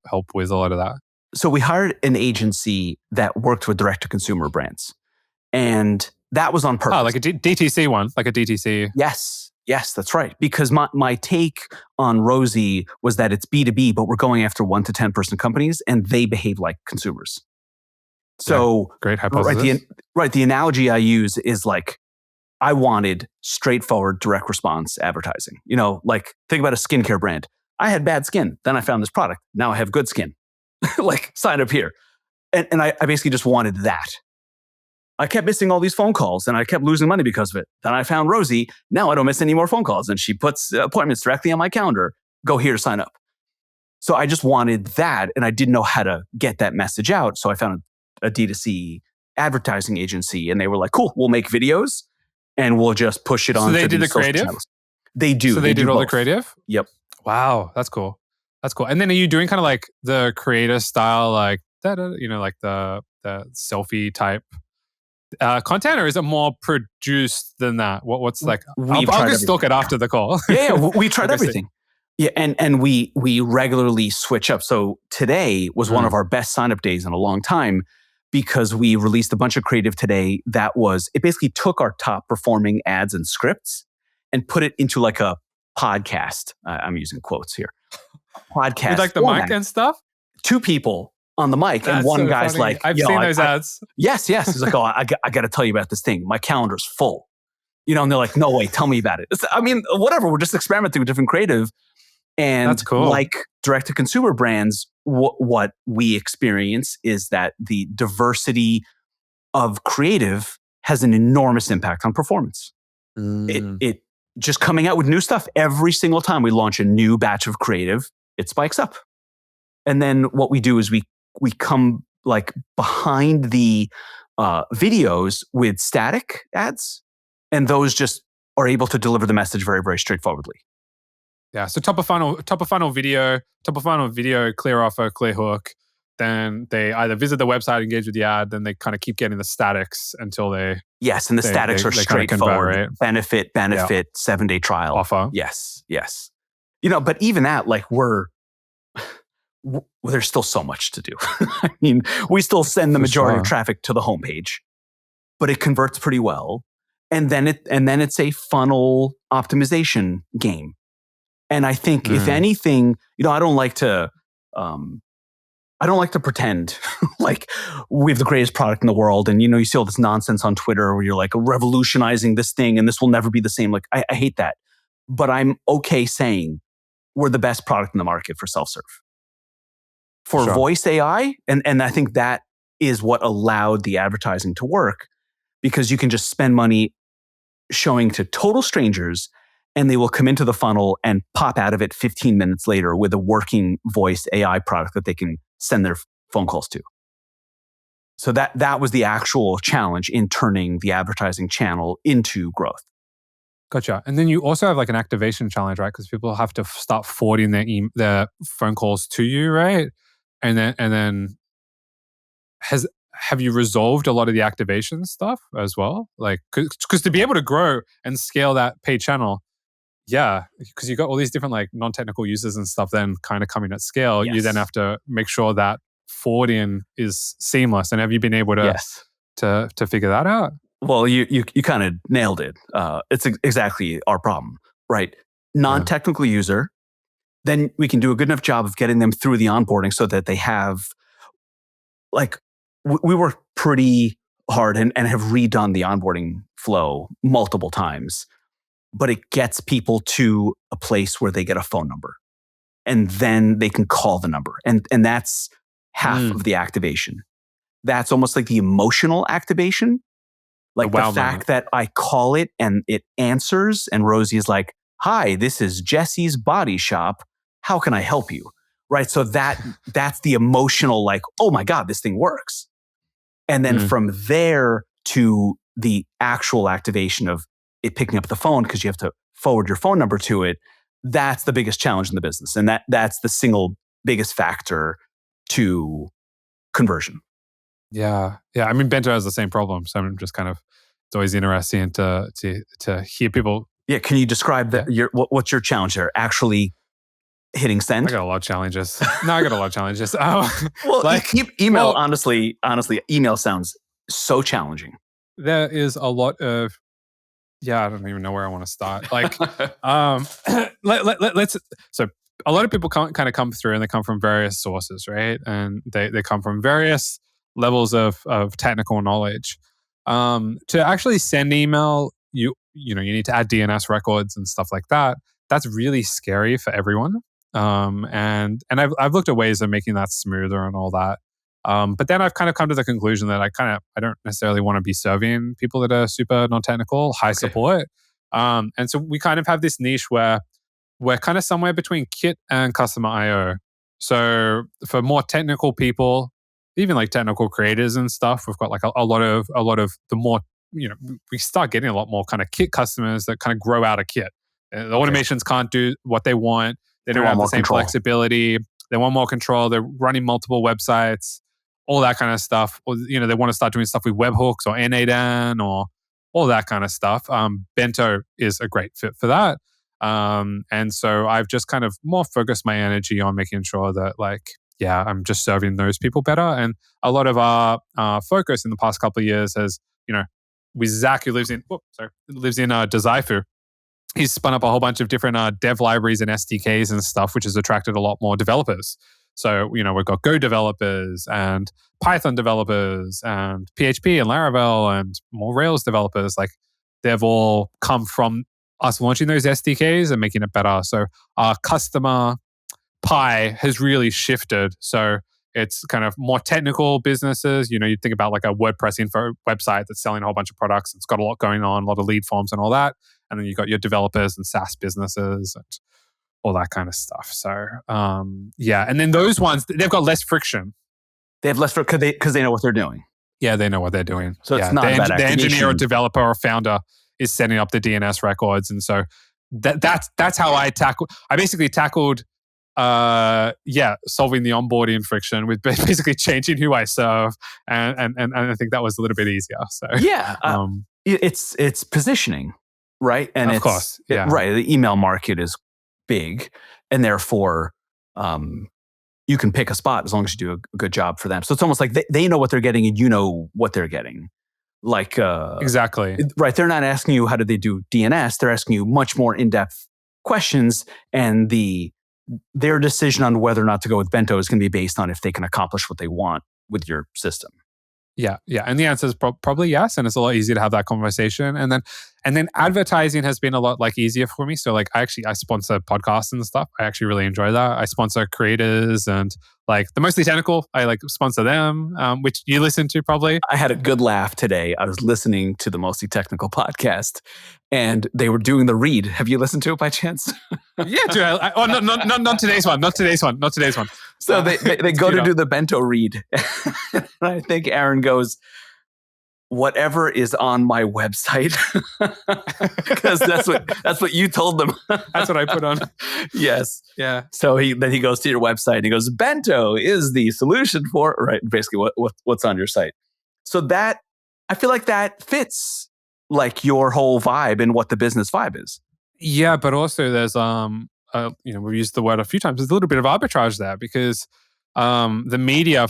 help with a lot of that? So we hired an agency that worked with direct to consumer brands, and that was on purpose. Oh, like a DTC one, like a DTC. Yes, that's right. Because my take on Rosie was that it's B2B, but we're going after 1 to 10 person companies, and they behave like consumers. So great hypothesis. The analogy I use is like, I wanted straightforward direct response advertising. Like think about a skincare brand. I had bad skin. Then I found this product. Now I have good skin. Like sign up here. And I basically just wanted that. I kept missing all these phone calls and I kept losing money because of it. Then I found Rosie. Now I don't miss any more phone calls. And she puts appointments directly on my calendar. Go here to sign up. So I just wanted that. And I didn't know how to get that message out. So I found a D2C advertising agency, and they were like, cool, we'll make videos and we'll just push it on. So they did the creative? Channels. They do. So they did all the creative? Yep. Wow, that's cool. And then are you doing kind of like the creator style, like that, like the selfie type content, or is it more produced than that? What's like? I'll just stalk it after the call. Yeah, we tried everything. Yeah, and we regularly switch up. So today was one of our best sign-up days in a long time, because we released a bunch of creative today it basically took our top performing ads and scripts and put it into like a podcast. I'm using quotes here. Podcast. With like the mic and stuff? 2 people on the mic. That's and one so guy's funny. like, I've seen those ads. Yes. He's like, I got to tell you about this thing. My calendar's full. And they're like, no way, tell me about it. Whatever. We're just experimenting with different creative. And that's cool. Like direct-to-consumer brands, what we experience is that the diversity of creative has an enormous impact on performance. It just coming out with new stuff every single time we launch a new batch of creative, it spikes up. And then what we do is we come like behind the videos with static ads, and those just are able to deliver the message very, very straightforwardly. Yeah. So top of funnel video, clear offer, clear hook. Then they either visit the website, engage with the ad, then they kind of keep getting the statics until they. Yes, and the statics are straightforward. Kind of benefit, 7-day trial. Offer. Yes. But even that, like there's still so much to do. We still send the majority of traffic to the homepage, but it converts pretty well. And then it's a funnel optimization game. And I think if anything, I don't like to pretend like we have the greatest product in the world. And, you see all this nonsense on Twitter where you're like revolutionizing this thing and this will never be the same. Like, I hate that. But I'm okay saying we're the best product in the market for self-serve. For voice AI, and I think that is what allowed the advertising to work, because you can just spend money showing to total strangers, and they will come into the funnel and pop out of it 15 minutes later with a working voice AI product that they can send their phone calls to. So that was the actual challenge in turning the advertising channel into growth. Gotcha. And then you also have like an activation challenge, right? Because people have to start forwarding their phone calls to you, right? And then have you resolved a lot of the activation stuff as well? Like, because to be able to grow and scale that paid channel, yeah, because you've got all these different like non-technical users and stuff then kind of coming at scale, you then have to make sure that forwarding is seamless. And have you been able to figure that out? Well, you kind of nailed it. It's exactly our problem, right? Non-technical user, then we can do a good enough job of getting them through the onboarding so that they have, like, we work pretty hard and have redone the onboarding flow multiple times, but it gets people to a place where they get a phone number and then they can call the number. And that's half of the activation. That's almost like the emotional activation. Like the fact that I call it and it answers and Rosie is like, hi, this is Jesse's Body Shop. how can I help you? Right. So that's the emotional, like, oh my God, this thing works. And then from there to the actual activation of it picking up the phone, because you have to forward your phone number to it, that's the biggest challenge in the business. And that's the single biggest factor to conversion. Yeah. I mean, Bento has the same problem. So I'm just kind of, it's always interesting to hear people. Yeah. Can you describe what's your challenge there? Actually hitting send? I got a lot of challenges. Well, like email, honestly, email sounds so challenging. There is a lot of, I don't even know where I want to start. Like, let's. So a lot of people kind of come through, and they come from various sources, right? And they come from various levels of technical knowledge. To actually send email, you need to add DNS records and stuff like that. That's really scary for everyone. And I've looked at ways of making that smoother and all that. But then I've kind of come to the conclusion that I don't necessarily want to be serving people that are super non-technical, high support. And so we kind of have this niche where we're kind of somewhere between Kit and customer IO. So for more technical people, even like technical creators and stuff, we've got like a lot of the more, we start getting a lot more kind of Kit customers that kind of grow out of Kit. The automations can't do what they want. They don't have the same flexibility. They want more control. They're running multiple websites, all that kind of stuff. Or, they want to start doing stuff with webhooks or N8N or all that kind of stuff. Bento is a great fit for that. And so I've just kind of more focused my energy on making sure that I'm just serving those people better. And a lot of our focus in the past couple of years has, with Zach, who lives in Desaifu. He's spun up a whole bunch of different dev libraries and SDKs and stuff, which has attracted a lot more developers. So, we've got Go developers and Python developers and PHP and Laravel and more Rails developers. Like, they've all come from us launching those SDKs and making it better. So our customer pie has really shifted. So it's kind of more technical businesses. You think about like a WordPress info website that's selling a whole bunch of products. It's got a lot going on, a lot of lead forms and all that. And then you've got your developers and SaaS businesses and all that kind of stuff. So, and then those ones, they've got less friction. They have less friction because they know what they're doing. Yeah, they know what they're doing. So it's not about the engineer or developer or founder is setting up the DNS records. And so that's how I basically tackled solving the onboarding friction with basically changing who I serve. And I think that was a little bit easier. So it's positioning, right? And of course, right. The email market is big, and therefore you can pick a spot as long as you do a good job for them. So it's almost like they know what they're getting and you know what they're getting. Like exactly. Right. They're not asking you how do they do DNS. They're asking you much more in-depth questions, and their decision on whether or not to go with Bento is going to be based on if they can accomplish what they want with your system. Yeah. And the answer is probably yes. And it's a lot easier to have that conversation. And then advertising has been a lot easier for me. So I sponsor podcasts and stuff. I actually really enjoy that. I sponsor creators and the mostly technical. I sponsor them, which you listen to probably. I had a good laugh today. I was listening to the Mostly Technical podcast, and they were doing the read. Have you listened to it by chance? Yeah, dude. Not today's one. Not today's one. So they go to do the Bento read. And I think Aaron goes, whatever is on my website, because that's what you told them. That's what I put on. Yes. Yeah. So he goes to your website and he goes, Bento is the solution for, right, basically what's on your site. So that, I feel like that fits your whole vibe and what the business vibe is. Yeah, but also there's we've used the word a few times. There's a little bit of arbitrage there because the media,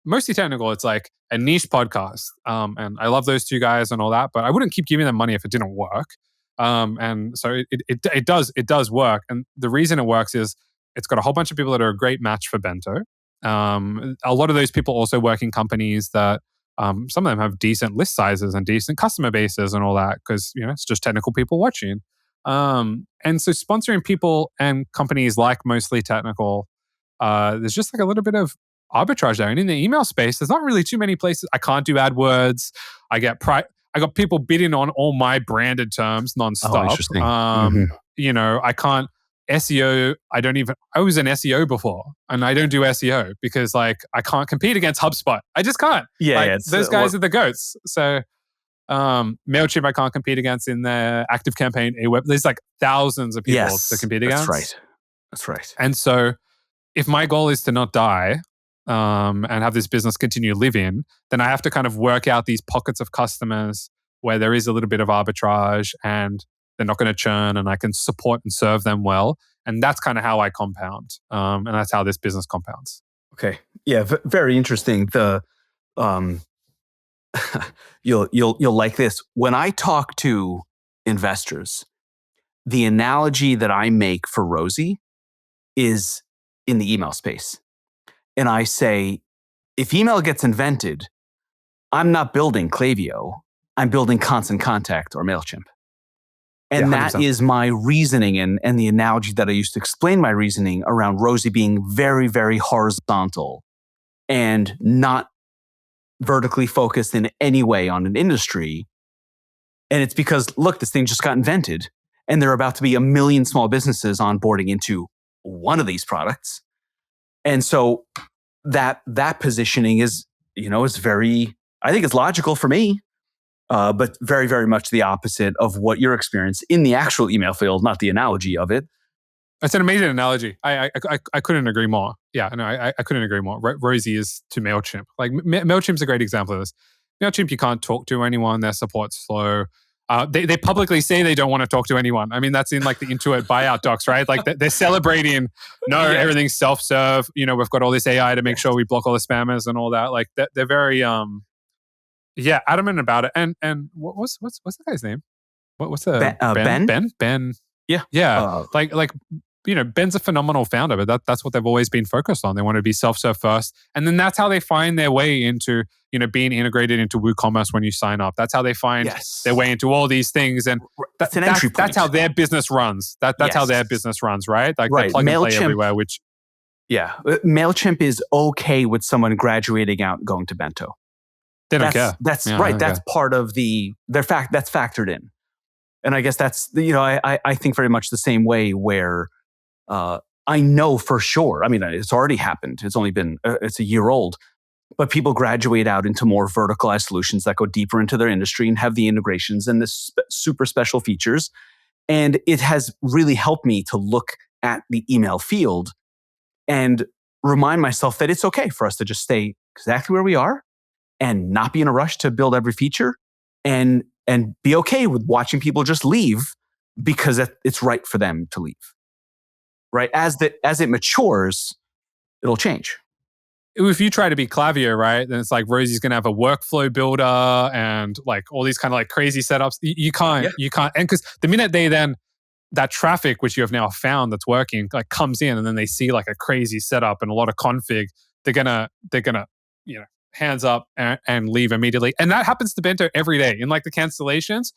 mostly technical, it's like a niche podcast. And I love those two guys and all that, but I wouldn't keep giving them money if it didn't work. And so it does work. And the reason it works is it's got a whole bunch of people that are a great match for Bento. A lot of those people also work in companies that some of them have decent list sizes and decent customer bases and all that because it's just technical people watching. And so sponsoring people and companies like Mostly Technical, there's just a little bit of arbitrage there. And in the email space, there's not really too many places. I can't do AdWords. I got people bidding on all my branded terms nonstop. Oh, interesting. I can't. SEO, I was an SEO before and I don't do SEO because like I can't compete against HubSpot. I just can't. Those guys are the goats. So MailChimp I can't compete against in their active campaign. There's like thousands of people to compete against. That's right. And so if my goal is to not die and have this business continue to live in, then I have to kind of work out these pockets of customers where there is a little bit of arbitrage and they're not going to churn and I can support and serve them well. And that's kind of how I compound. And that's how this business compounds. Okay. Yeah. Very interesting. You'll like this. When I talk to investors, the analogy that I make for Rosie is in the email space. And I say, if email gets invented, I'm not building Klaviyo. I'm building Constant Contact or MailChimp. And that is my reasoning and the analogy that I used to explain my reasoning around Rosie being very, very horizontal and not vertically focused in any way on an industry. And it's because, look, this thing just got invented and there are about to be 1 million small businesses onboarding into one of these products. And so that positioning is very, I think it's logical for me. But very, very much the opposite of what your experience in the actual email field, not the analogy of it. It's an amazing analogy. I couldn't agree more. Yeah, no, I couldn't agree more. Rosie is to MailChimp. Like MailChimp's a great example of this. MailChimp, you can't talk to anyone. Their support's slow. They publicly say they don't want to talk to anyone. I mean, that's in like the Intuit buyout docs, right? Like they're celebrating, everything's self-serve. We've got all this AI to make sure we block all the spammers and all that. Like they're very... adamant about it. And what's the guy's name? What's the Ben? Yeah. Ben's a phenomenal founder, but that's what they've always been focused on. They want to be self-serve first, and then that's how they find their way into being integrated into WooCommerce when you sign up. That's how they find their way into all these things, and that's an entry point. That's how their business runs. That's how their business runs, right? Like they plug and play everywhere. MailChimp is okay with someone graduating out and going to Bento. They don't care. That's right. That's part of that's factored in. And I guess that's, I think very much the same way where I know for sure, I mean, it's already happened. It's only been, it's a year old, but people graduate out into more verticalized solutions that go deeper into their industry and have the integrations and the super special features. And it has really helped me to look at the email field and remind myself that it's okay for us to just stay exactly where we are and not be in a rush to build every feature and be okay with watching people just leave because it's right for them to leave. Right? As it matures, it'll change. If you try to be Klaviyo, right, then it's like Rosie's going to have a workflow builder and like all these kind of like crazy setups. You can't. And because the minute that traffic, which you have now found that's working, like comes in and then they see like a crazy setup and a lot of config, they're gonna hands up and leave immediately. And that happens to Bento every day in like the cancellations.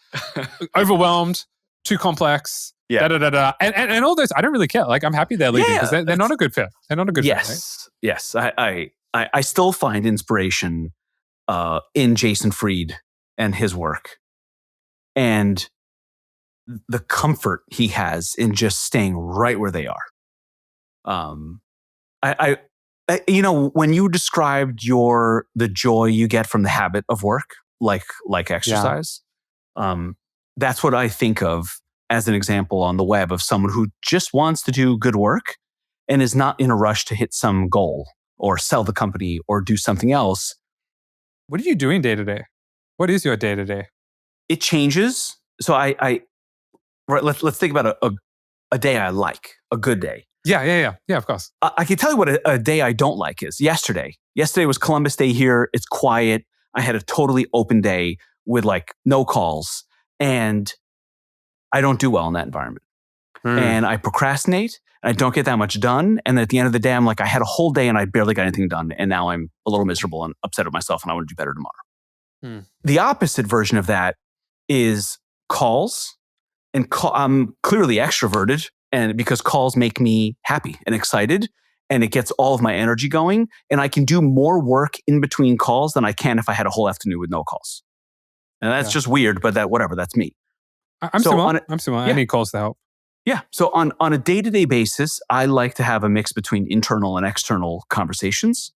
Overwhelmed, too complex, and all those. I don't really care. Like I'm happy they're leaving because they're not a good fit. They're not a good fit. Right? Yes. I still find inspiration in Jason Fried and his work. And the comfort he has in just staying right where they are. When you described the joy you get from the habit of work, like exercise, that's what I think of as an example on the web of someone who just wants to do good work and is not in a rush to hit some goal or sell the company or do something else. What are you doing day to day? What is your day to day? It changes. So let's think about a day I like, a good day. Yeah, of course. I can tell you what a day I don't like is. Yesterday was Columbus Day here. It's quiet. I had a totally open day with like no calls. And I don't do well in that environment. And I procrastinate. And I don't get that much done. And at the end of the day, I'm like, I had a whole day and I barely got anything done. And now I'm a little miserable and upset with myself and I want to do better tomorrow. The opposite version of that is calls. And I'm clearly extroverted. And because calls make me happy and excited and it gets all of my energy going and I can do more work in between calls than I can if I had a whole afternoon with no calls. And that's just weird, but that's me. I'm similar. I need calls to help. Yeah. So on a day-to-day basis, I like to have a mix between internal and external conversations.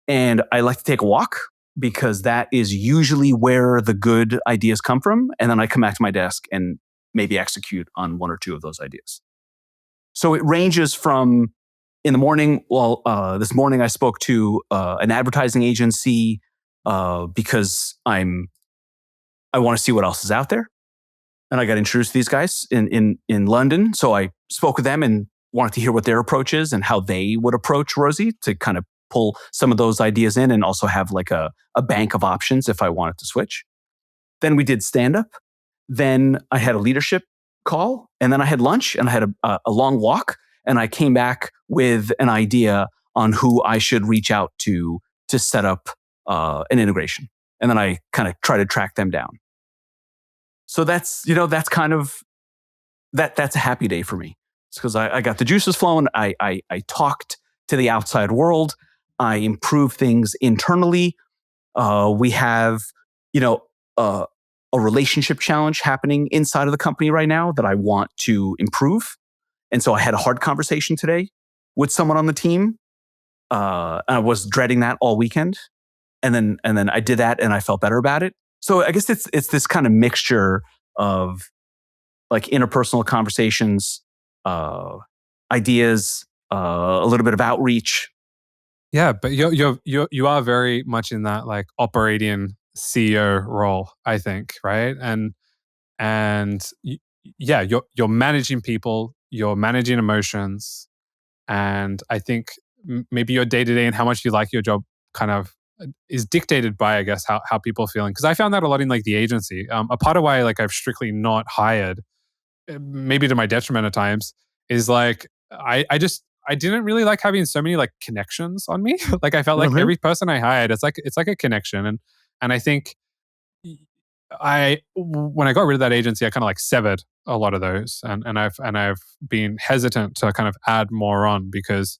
And I like to take a walk because that is usually where the good ideas come from. And then I come back to my desk and maybe execute on one or two of those ideas. So it ranges from in the morning. Well, this morning I spoke to an advertising agency because I want to see what else is out there, and I got introduced to these guys in London. So I spoke with them and wanted to hear what their approach is and how they would approach Rosie to kind of pull some of those ideas in and also have like a bank of options if I wanted to switch. Then we did stand up. Then I had a leadership call, and then I had lunch, and I had a long walk, and I came back with an idea on who I should reach out to set up an integration. And then I kind of try to track them down. So that's kind of that's a happy day for me. It's because I got the juices flowing. I talked to the outside world. I improved things internally. We have, a relationship challenge happening inside of the company right now that I want to improve. And so I had a hard conversation today with someone on the team. I was dreading that all weekend. And then I did that and I felt better about it. So I guess it's this kind of mixture of like interpersonal conversations, ideas, a little bit of outreach. Yeah, but you are very much in that like operating CEO role, I think, right? Yeah, you're managing people, you're managing emotions, and I think maybe your day to day and how much you like your job kind of is dictated by, I guess, how people are feeling. Because I found that a lot in like the agency. A part of why like I've strictly not hired, maybe to my detriment at times, is like I didn't really like having so many like connections on me. Like I felt like Mm-hmm. every person I hired, it's like a connection, and I think when I got rid of that agency, I kind of like severed a lot of those, and I've been hesitant to kind of add more on because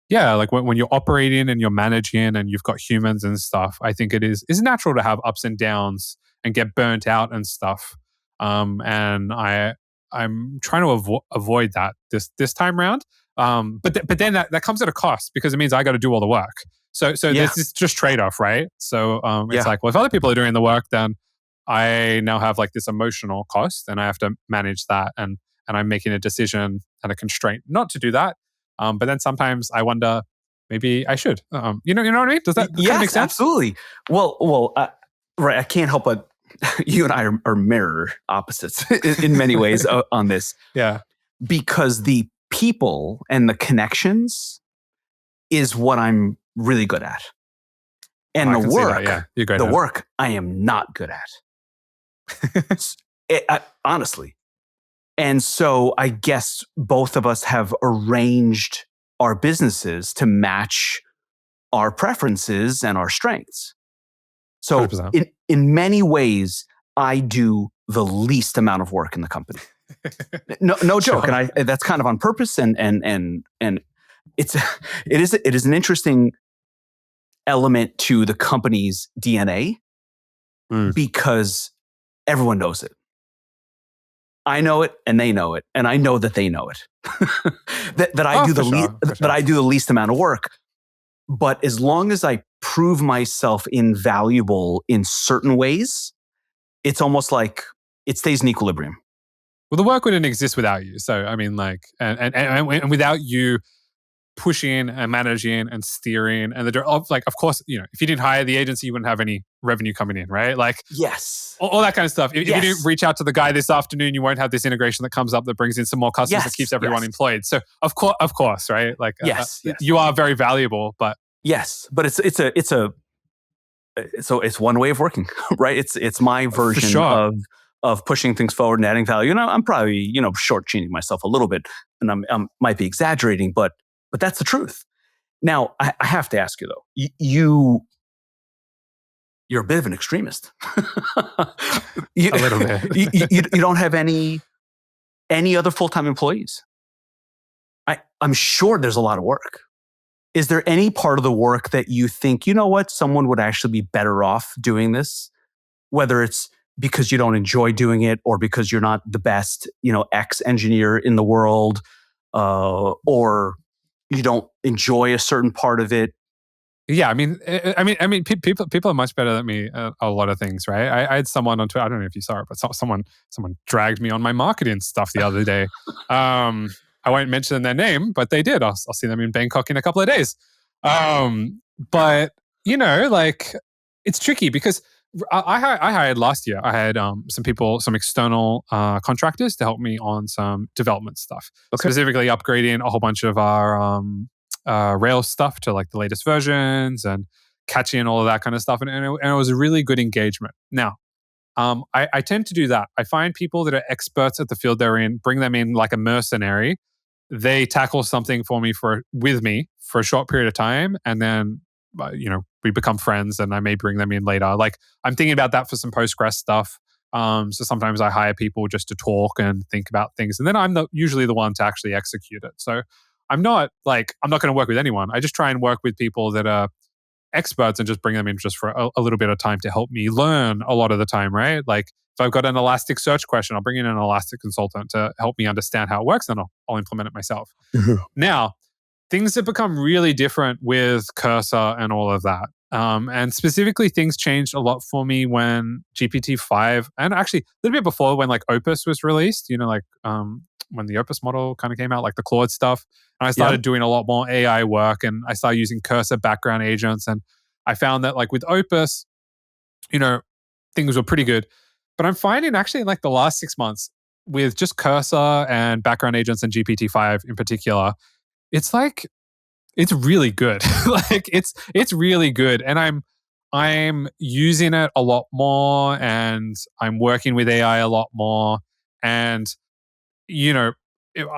yeah, like when you're operating and you're managing and you've got humans and stuff, I think it's natural to have ups and downs and get burnt out and stuff. And I'm trying to avoid that this time round. But then that comes at a cost because it means I got to do all the work. So Yeah. this is just trade off, right? So it's Yeah. like, well, if other people are doing the work, then I now have like this emotional cost, and I have to manage that, and I'm making a decision and a constraint not to do that. But then sometimes I wonder, maybe I should. You know what I mean? Does that kind of make Yes, sense? absolutely. Well, right. I can't help but you and I are mirror opposites in many ways on this Yeah. because the people and the connections is what I'm really good at. And I can see that. Yeah, you're great the at it. work I am not good at. Honestly. And so I guess both of us have arranged our businesses to match our preferences and our strengths. So 100%. in many ways, I do the least amount of work in the company. No joke. Sure. And that's kind of on purpose. And it is an interesting element to the company's DNA because everyone knows it. I know it, and they know it, and I know that they know it. that I do that I do the least amount of work. But as long as I prove myself invaluable in certain ways, it's almost like it stays in equilibrium. Well, the work wouldn't exist without you. So I mean, like, and without you pushing and managing and steering and of course, if you didn't hire the agency, you wouldn't have any revenue coming in, right? Like, Yes, all that kind of stuff. If yes. you didn't reach out to the guy this afternoon, you won't have this integration that comes up that brings in some more customers that keeps everyone employed. So of course, right? Like, yes. You are very valuable, but yes, but it's one way of working, right? It's my version of pushing things forward and adding value. And I'm probably shortchanging myself a little bit, and I might be exaggerating, but that's the truth. Now I have to ask you though, you're a bit of an extremist. a little bit. you don't have any other full-time employees. I'm sure there's a lot of work. Is there any part of the work that you think, someone would actually be better off doing this? Whether it's because you don't enjoy doing it, or because you're not the best, X engineer in the world, or you don't enjoy a certain part of it. Yeah, people are much better than me at a lot of things, right? I had someone on Twitter. I don't know if you saw it, but someone dragged me on my marketing stuff the other day. I won't mention their name, but they did. I'll see them in Bangkok in a couple of days. But like, it's tricky because I hired last year. I had some external contractors to help me on some development stuff, specifically upgrading a whole bunch of our Rails stuff to like the latest versions and catching all of that kind of stuff. And it was a really good engagement. Now, I tend to do that. I find people that are experts at the field they're in, bring them in like a mercenary. They tackle something with me for a short period of time, and then we become friends, and I may bring them in later. Like, I'm thinking about that for some Postgres stuff. So sometimes I hire people just to talk and think about things, and then I'm usually the one to actually execute it. So I'm not going to work with anyone. I just try and work with people that are experts and just bring them in just for a little bit of time to help me learn a lot of the time, right? Like, if I've got an Elasticsearch question, I'll bring in an Elastic consultant to help me understand how it works, and I'll implement it myself. Now, things have become really different with Cursor and all of that. And specifically, things changed a lot for me when GPT-5, and actually a little bit before, when like Opus was released, when the Opus model kind of came out, like the Claude stuff. And I started doing a lot more AI work, and I started using Cursor background agents. And I found that like with Opus, things were pretty good. But I'm finding actually in like the last 6 months with just Cursor and background agents and GPT-5 in particular, it's really good. Like it's really good. And I'm using it a lot more, and I'm working with AI a lot more. And I'm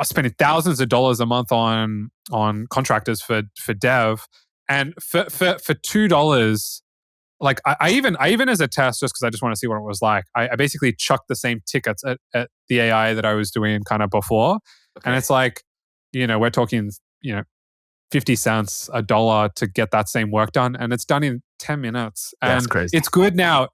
spending thousands of dollars a month on contractors for dev, and for $2, like I even as a test, just because I just want to see what it was like, I basically chucked the same tickets at the AI that I was doing kind of before, and it's like, we're talking 50 cents, $1 to get that same work done, and it's done in 10 minutes. And that's crazy. It's good now.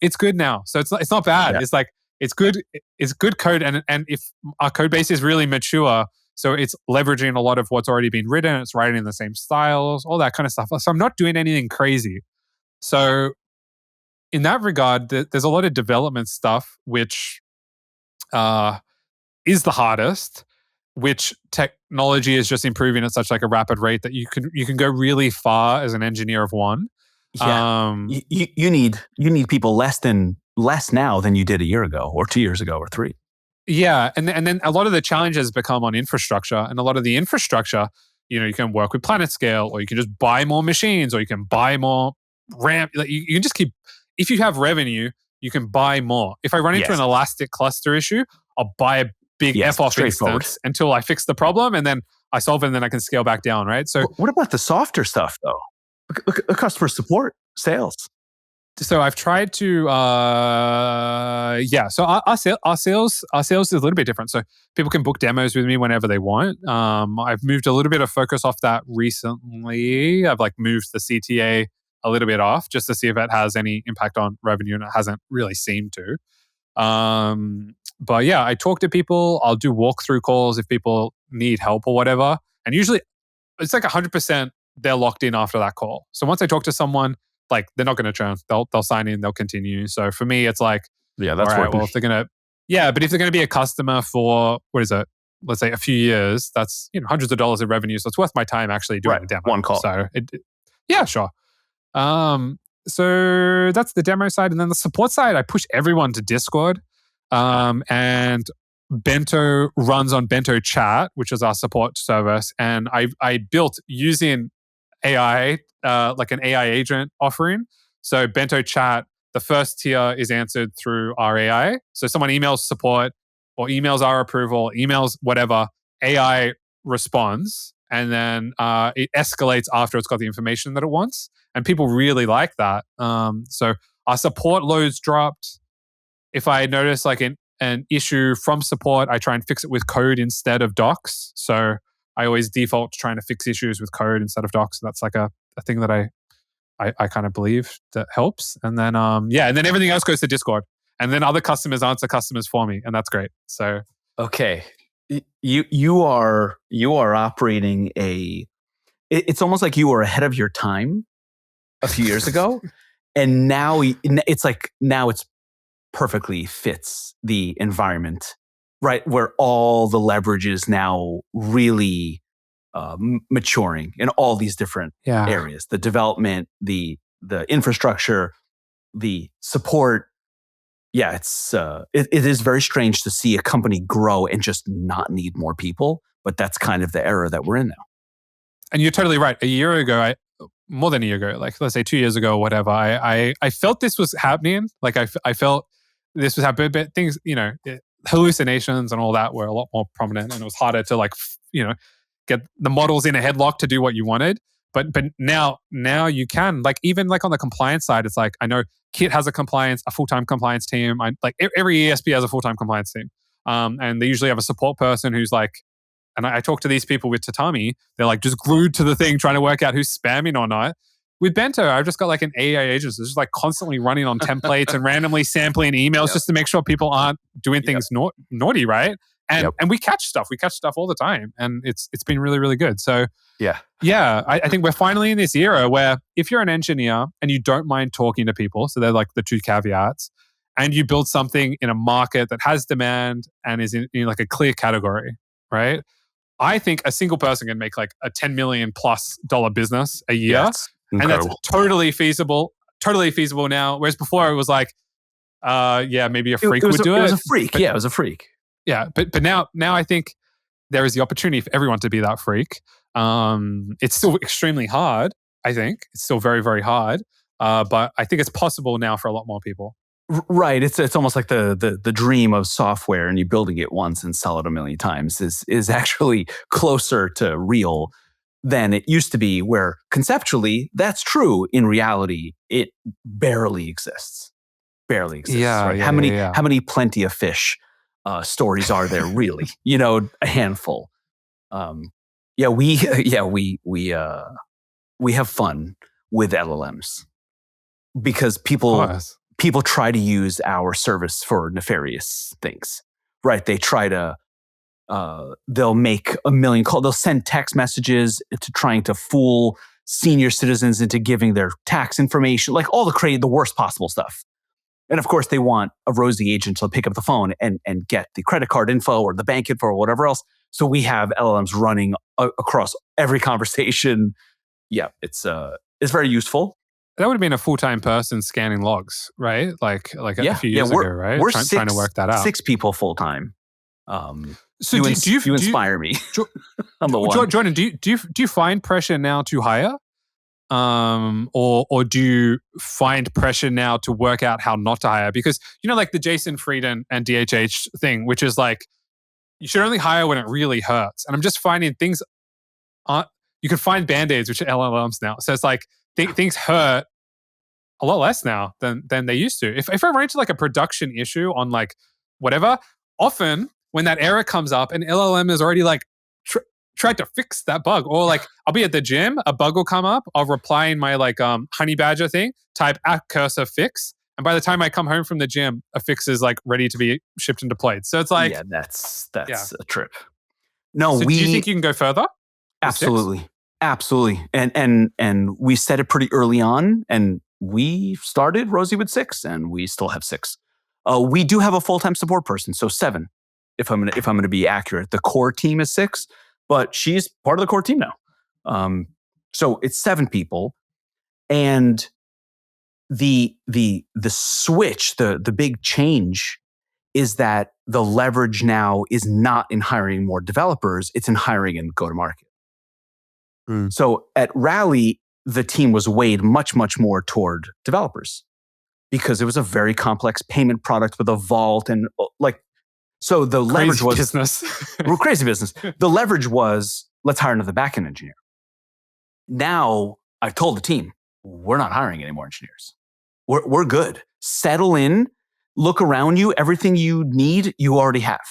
So it's not bad. Yeah. It's like, it's good. It's good code, and if our code base is really mature, so it's leveraging a lot of what's already been written. It's writing in the same styles, all that kind of stuff. So I'm not doing anything crazy. So in that regard, there's a lot of development stuff which is the hardest, which technology is just improving at such like a rapid rate that you can go really far as an engineer of one. Yeah. You need people less now than you did a year ago, or 2 years ago, or 3. Yeah, and then a lot of the challenges become on infrastructure, and a lot of the infrastructure, you can work with planet scale, or you can just buy more machines, or you can buy more RAM. Like, you can just keep. If you have revenue, you can buy more. If I run into an Elastic cluster issue, I'll buy a big F-off instance until I fix the problem, and then I solve it, and then I can scale back down, right? So what about the softer stuff, though? Look at customer support, sales. So I've tried to, So our sales is a little bit different. So people can book demos with me whenever they want. I've moved a little bit of focus off that recently. I've like moved the CTA a little bit off just to see if it has any impact on revenue, and it hasn't really seemed to. But yeah, I talk to people. I'll do walkthrough calls if people need help or whatever. And usually it's like 100% they're locked in after that call. So once I talk to someone, like, they're not going to churn. They'll sign in. They'll continue. So for me, it's like, yeah, that's right. Well, if they're going to be a customer for, what is it? Let's say a few years, that's hundreds of dollars in revenue. So it's worth my time actually doing a demo. One call. So yeah, sure. So that's the demo side, and then the support side, I push everyone to Discord, and Bento runs on Bento Chat, which is our support service, and I built using AI, like an AI agent offering. So Bento Chat, the first tier is answered through our AI. So someone emails support or emails our approval, emails whatever, AI responds, and then it escalates after it's got the information that it wants. And people really like that. So our support loads dropped. If I notice like an issue from support, I try and fix it with code instead of docs. So I always default to trying to fix issues with code instead of docs. That's like a thing that I kind of believe that helps. And then and then everything else goes to Discord. And then other customers answer customers for me. And that's great. So, okay. You are operating it's almost like you were ahead of your time a few years ago. And now it's perfectly fits the environment, right? Where all the leverage is now really maturing in all these different areas: the development, the infrastructure, the support. Yeah, it is very strange to see a company grow and just not need more people, but that's kind of the era that we're in now. And you're totally right. A year ago, more than a year ago, like let's say 2 years ago or whatever, I felt this was happening. Like I felt this was happening, but things, hallucinations and all that were a lot more prominent, and it was harder to get the models in a headlock to do what you wanted. But now you can, like, even like on the compliance side, it's like, I know Kit has a full-time compliance team. Every ESP has a full-time compliance team. And they usually have a support person who's like, and I talk to these people with Tatami, they're like just glued to the thing trying to work out who's spamming or not. With Bento, I've just got like an AI agent that's just like constantly running on templates and randomly sampling emails just to make sure people aren't doing things naughty, right? And we catch stuff. We catch stuff all the time. And it's been really, really good. So I think we're finally in this era where if you're an engineer and you don't mind talking to people, so they're like the two caveats, and you build something in a market that has demand and is in like a clear category, right? I think a single person can make like a $10 million plus business a year. Yes. And that's totally feasible now. Whereas before it was like, maybe a freak would do it. It was a freak. It was a freak. Yeah. But now I think there is the opportunity for everyone to be that freak. It's still extremely hard, I think. It's still very, very hard. But I think it's possible now for a lot more people. Right. It's almost like the dream of software, and you building it once and sell it a million times is actually closer to real than it used to be, where conceptually that's true. In reality, it barely exists. Yeah, right? Yeah, how many plenty of fish stories are there really? A handful. We have fun with LLMs because people try to use our service for nefarious things, right? They try to, they'll make a million calls. They'll send text messages to trying to fool senior citizens into giving their tax information, like all the worst possible stuff. And of course, they want a Rosie agent to pick up the phone and get the credit card info or the bank info or whatever else. So we have LLMs running across every conversation. Yeah, it's very useful. That would have been a full-time person scanning logs, right? Like a few years ago, right? We're trying to work that out. 6 people full-time. So you inspire me. I'm the one. Jordan, do you find pressure now to hire, or do you find pressure now to work out how not to hire? Because like the Jason Frieden and DHH thing, which is like you should only hire when it really hurts. And I'm just finding things aren't. You can find band-aids, which are LLMs now. So it's like things hurt a lot less now than they used to. If I run into like a production issue on like whatever, often when that error comes up, an LLM is already like tried to fix that bug. Or like I'll be at the gym, a bug will come up, I'll reply in my like honey badger thing, type @ fix. And by the time I come home from the gym, a fix is like ready to be shipped and deployed. So it's like, that's a trip. No, so do you think you can go further? Absolutely. And we said it pretty early on, and we started Rosie with 6, and we still have 6. We do have a full-time support person, so 7. If I'm gonna be accurate, the core team is 6, but she's part of the core team now. So it's 7 people, and the switch, the big change is that the leverage now is not in hiring more developers; it's in hiring and go-to-market. So at Rally, the team was weighed much, much more toward developers because it was a very complex payment product with a vault and so the leverage was business. Crazy business. The leverage was, let's hire another backend engineer. Now I've told the team, we're not hiring any more engineers. We're good. Settle in, look around you. Everything you need, you already have.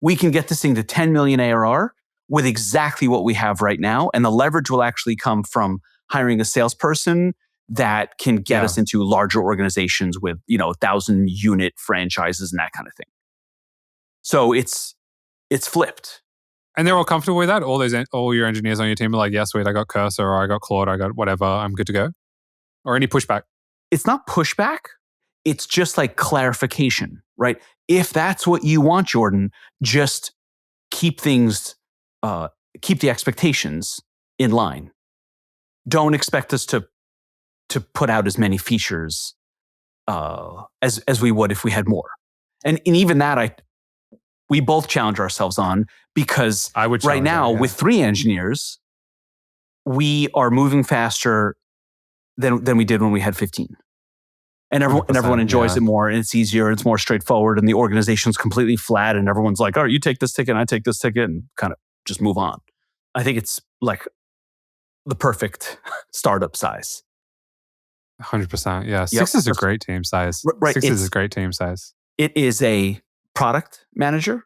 We can get this thing to 10 million ARR with exactly what we have right now. And the leverage will actually come from hiring a salesperson that can get Yeah. us into larger organizations with 1,000-unit franchises and that kind of thing. So it's flipped. And they're all comfortable with that? All your engineers on your team are like, yeah, sweet, I got Cursor, or I got Claude, I got whatever, I'm good to go? Or any pushback? It's not pushback. It's just like clarification, right? If that's what you want, Jordan, just keep things, keep the expectations in line. Don't expect us to put out as many features as we would if we had more. And even that, we both challenge ourselves on, because I would right now that, yeah. with 3 engineers, we are moving faster than we did when we had 15. And everyone enjoys it more, and it's easier, and it's more straightforward, and the organization's completely flat, and everyone's like, all right, you take this ticket, and I take this ticket, and kind of just move on. I think it's like the perfect startup size. 100%. Yeah. 6 is a great team size. Right. 6 is a great team size. It is a product manager,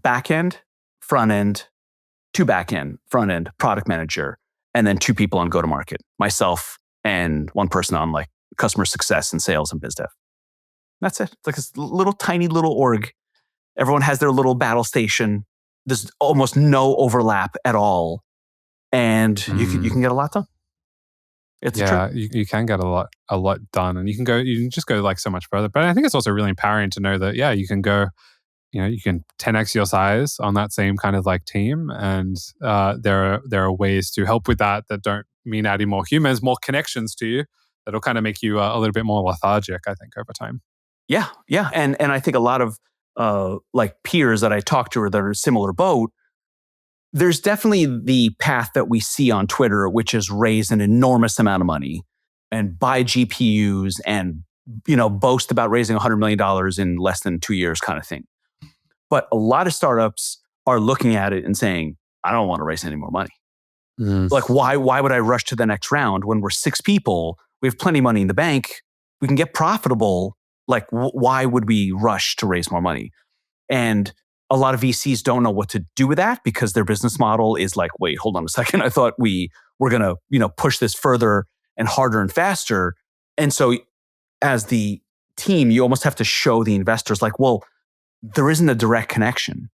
back end, front end, 2 back end, front end, product manager, and then 2 people on go-to-market, myself and 1 person on like customer success and sales and biz dev. That's it. It's like this little tiny little org. Everyone has their little battle station. There's almost no overlap at all, and you can get a lot done. You can get a lot done, and you can just go like so much further. But I think it's also really empowering to know that you can go, you can 10x your size on that same kind of like team, and there are ways to help with that don't mean adding more humans, more connections to you. That'll kind of make you a little bit more lethargic, I think, over time. Yeah. And I think a lot of like peers that I talk to that are similar boat, there's definitely the path that we see on Twitter, which is raise an enormous amount of money and buy GPUs and boast about raising $100 million in less than 2 years kind of thing. But a lot of startups are looking at it and saying, I don't want to raise any more money. Like, why would I rush to the next round when we're 6 people? We have plenty of money in the bank. We can get profitable. Like, why would we rush to raise more money? And a lot of VCs don't know what to do with that, because their business model is like, wait, hold on a second. I thought we were going to, push this further and harder and faster. And so as the team, you almost have to show the investors like, well, there isn't a direct connection.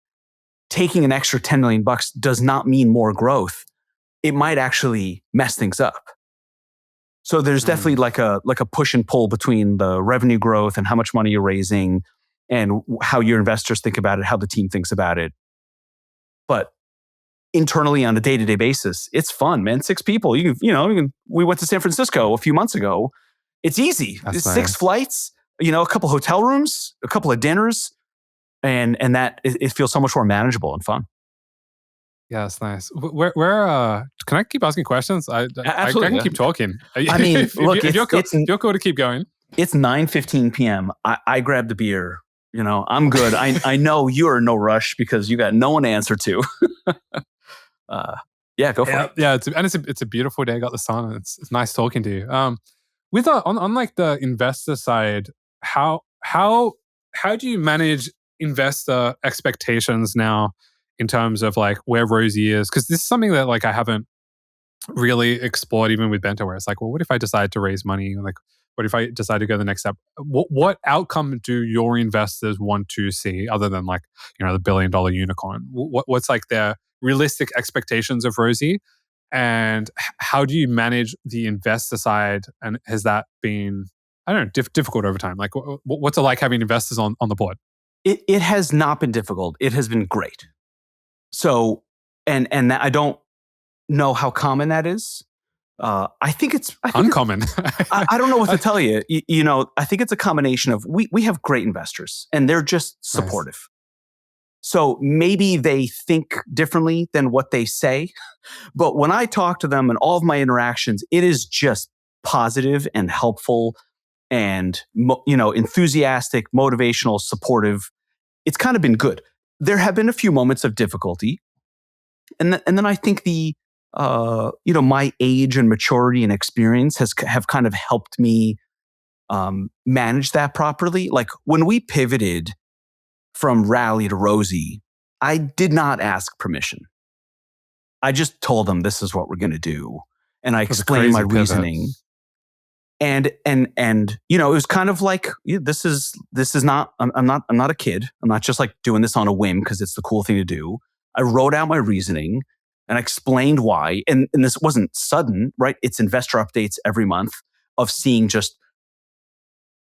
Taking an extra $10 million does not mean more growth. It might actually mess things up. So there's definitely like a push and pull between the revenue growth and how much money you're raising and how your investors think about it, how the team thinks about it. But internally on a day-to-day basis, it's fun, man. 6 people. We went to San Francisco a few months ago. It's easy. It's nice. 6 flights, a couple hotel rooms, a couple of dinners, and that it feels so much more manageable and fun. Yeah, that's nice. Where can I keep asking questions? I can keep talking. I mean, look, if you're cool to keep going. It's 9:15 p.m. I grabbed a beer. I'm good. I know you're in no rush because you got no one to answer to. Go for it. Yeah, it's a beautiful day. I got the sun. And it's nice talking to you. On like the investor side, how do you manage investor expectations now in terms of like where Rosie is? Because this is something that like I haven't really explored even with Bento, where it's like, well, what if I decide to raise money? Like, what if I decide to go the next step? What outcome do your investors want to see other than like, the $1 billion unicorn? What's like their realistic expectations of Rosie? And how do you manage the investor side? And has that been, I don't know, difficult over time? Like, what's it like having investors on the board? It has not been difficult. It has been great. So, and I don't know how common that is. I think it's uncommon. I don't know what to tell you. I think it's a combination of we have great investors and they're just supportive. Nice. So maybe they think differently than what they say, but when I talk to them and all of my interactions, it is just positive and helpful and enthusiastic, motivational, supportive. It's kind of been good. There have been a few moments of difficulty, and then I think the my age and maturity and experience have kind of helped me manage that properly. Like when we pivoted from Rally to Rosie, I did not ask permission. I just told them this is what we're going to do, and I explained my reasoning. And you know, it was kind of like, this is not, I'm not a kid. I'm not just like doing this on a whim because it's the cool thing to do. I wrote out my reasoning and I explained why. And this wasn't sudden, right? It's investor updates every month of seeing just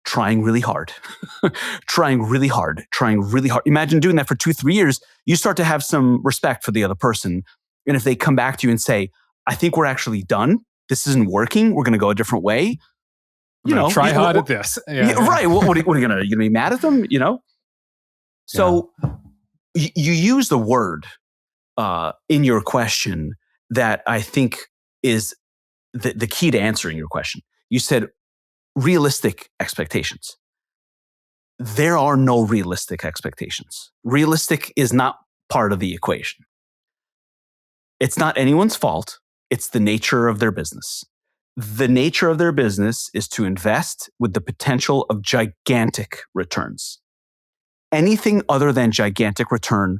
trying really hard, trying really hard. Imagine doing that for 2-3 years. You start to have some respect for the other person. And if they come back to you and say, I think we're actually done, this isn't working, we're going to go a different way. You know, try hard at this. Right. What are you going to be mad at them? You know? So you use the word in your question that I think is the key to answering your question. You said realistic expectations. There are no realistic expectations. Realistic is not part of the equation. It's not anyone's fault. It's the nature of their business. The nature of their business is to invest with the potential of gigantic returns. Anything other than gigantic return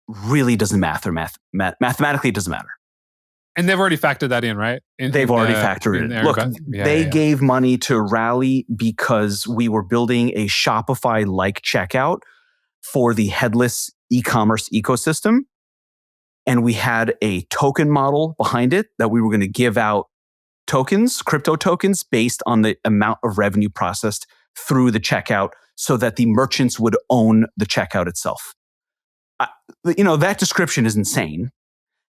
really doesn't matter. Mathematically, it doesn't matter. And they've already factored that in, right? They've already factored it in. Look, they gave money to Rally because we were building a Shopify-like checkout for the headless e-commerce ecosystem. And we had a token model behind it that we were going to give out tokens, crypto tokens, based on the amount of revenue processed through the checkout so that the merchants would own the checkout itself. That description is insane.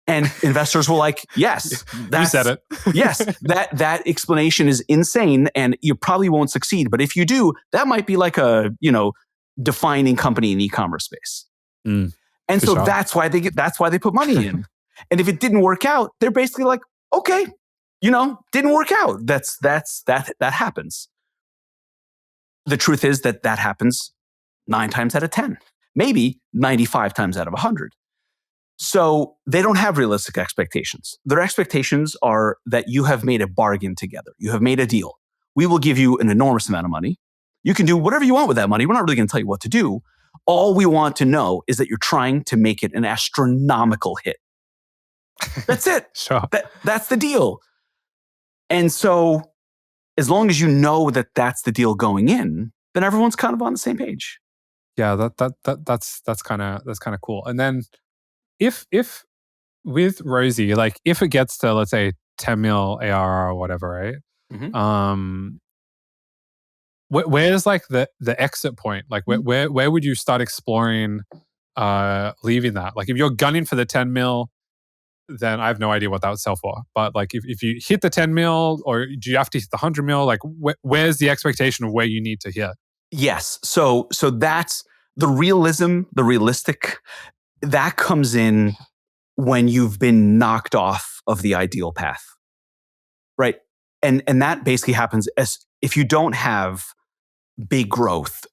And investors were like, yes, you said it. Yes, that explanation is insane and you probably won't succeed. But if you do, that might be like a, defining company in the e-commerce space. And so sure. that's why they put money in. And if it didn't work out, they're basically like, okay, didn't work out. That happens. The truth is that happens 9 times out of 10, maybe 95 times out of 100. So they don't have realistic expectations. Their expectations are that you have made a bargain together. You have made a deal. We will give you an enormous amount of money. You can do whatever you want with that money. We're not really going to tell you what to do. All we want to know is that you're trying to make it an astronomical hit. That's it. Sure. That's the deal. And so as long as you know that that's the deal going in, then everyone's kind of on the same page. Yeah, that's kind of cool. And then if with Rosie, like if it gets to, let's say, 10 mil ARR or whatever, right? Mm-hmm. Where's like the exit point? Like where would you start exploring leaving that? Like if you're gunning for the 10 mil, then I have no idea what that would sell for. But like if you hit the 10 mil, or do you have to hit the 100 mil? Like where's the expectation of where you need to hit? Yes. So that's the realistic, that comes in when you've been knocked off of the ideal path, right? And that basically happens as if you don't have big growth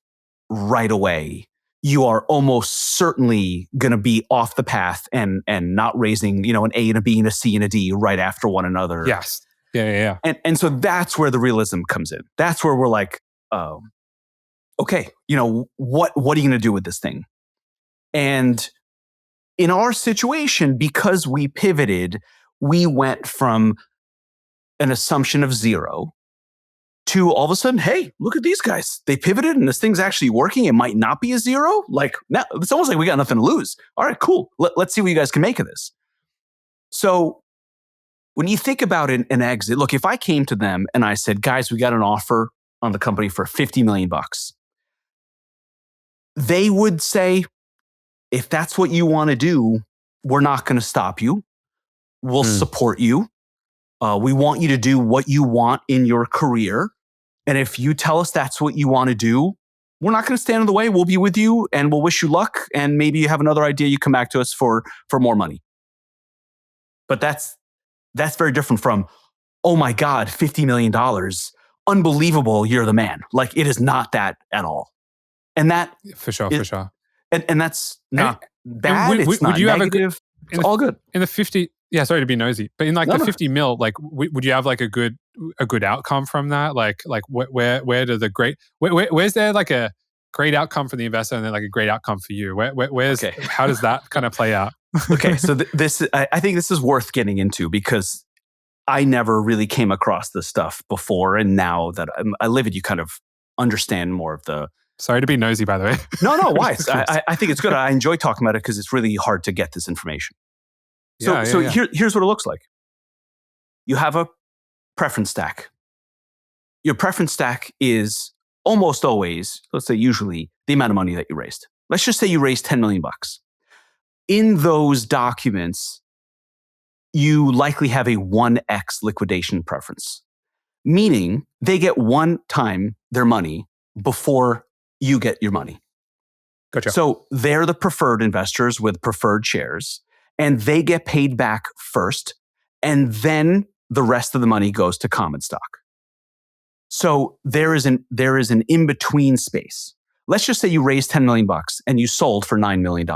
right away, you are almost certainly going to be off the path and not raising, an A and a B and a C and a D right after one another. Yes. Yeah. And so that's where the realism comes in. That's where we're like, okay, what are you going to do with this thing? And in our situation, because we pivoted, we went from an assumption of 0 to all of a sudden, hey, look at these guys. They pivoted and this thing's actually working. It might not be a 0. Like, now it's almost like we got nothing to lose. All right, cool. Let's see what you guys can make of this. So when you think about an exit, look, if I came to them and I said, guys, we got an offer on the company for $50 million, they would say, if that's what you want to do, we're not going to stop you. We'll support you. We want you to do what you want in your career. And if you tell us that's what you want to do, we're not going to stand in the way. We'll be with you and we'll wish you luck. And maybe you have another idea, you come back to us for more money. But that's very different from, oh my God, $50 million. Unbelievable, you're the man. Like, it is not that at all. And that for sure. And that's not bad. It's not negative. It's all good. In the 50, yeah, sorry to be nosy, but in like the 50 mil, like would you have like a good outcome from that? Like where do the great, where's there like a great outcome for the investor and then like a great outcome for you? Where's, how does that kind of play out? Okay. So I think this is worth getting into because I never really came across this stuff before. And now that I live it, you kind of understand more of the... Sorry to be nosy, by the way. No, why? I think it's good. I enjoy talking about it because it's really hard to get this information. So here's what it looks like. You have a preference stack. Your preference stack is almost always, let's say usually, the amount of money that you raised. Let's just say you raised 10 million bucks. In those documents, you likely have a 1x liquidation preference, meaning they get one time their money before you get your money. Gotcha. So they're the preferred investors with preferred shares, and they get paid back first, and then the rest of the money goes to common stock. So there is an in-between space. Let's just say you raised 10 million bucks and you sold for $9 million.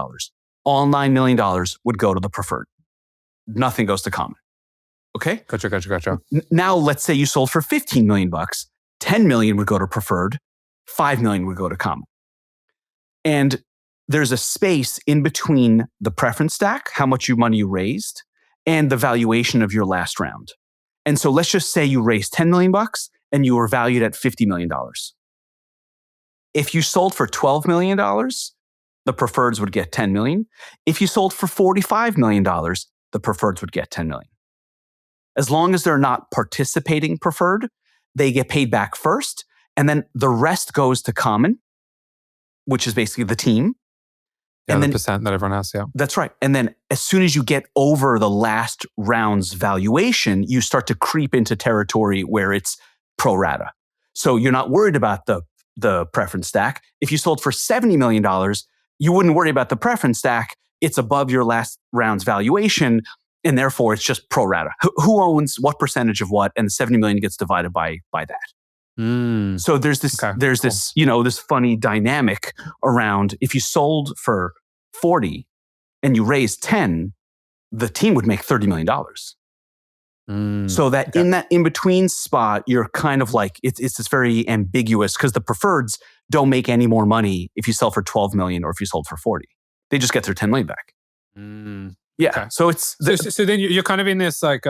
All $9 million would go to the preferred. Nothing goes to common. Okay? Gotcha. Now let's say you sold for 15 million bucks. 10 million would go to preferred. 5 million would go to common. And there's a space in between the preference stack, how much money you raised, and the valuation of your last round. And so let's just say you raised 10 million bucks and you were valued at $50 million. If you sold for $12 million, the preferreds would get 10 million. If you sold for $45 million, the preferreds would get 10 million. As long as they're not participating preferred, they get paid back first, and then the rest goes to common, which is basically the team. Yeah, and the then, percent that everyone has, yeah. That's right. And then as soon as you get over the last round's valuation, you start to creep into territory where it's pro rata. So you're not worried about the preference stack. If you sold for $70 million, you wouldn't worry about the preference stack. It's above your last round's valuation, and therefore it's just pro rata. Who owns what percentage of what, and the 70 million gets divided by that. So there's this this funny dynamic around if you sold for 40 and you raised 10, the team would make $30 million. So that in that in-between spot, you're kind of like, it's this very ambiguous because the preferreds don't make any more money if you sell for 12 million or if you sold for 40. They just get their 10 million back. Yeah. Okay. So it's... So then you're kind of in this like,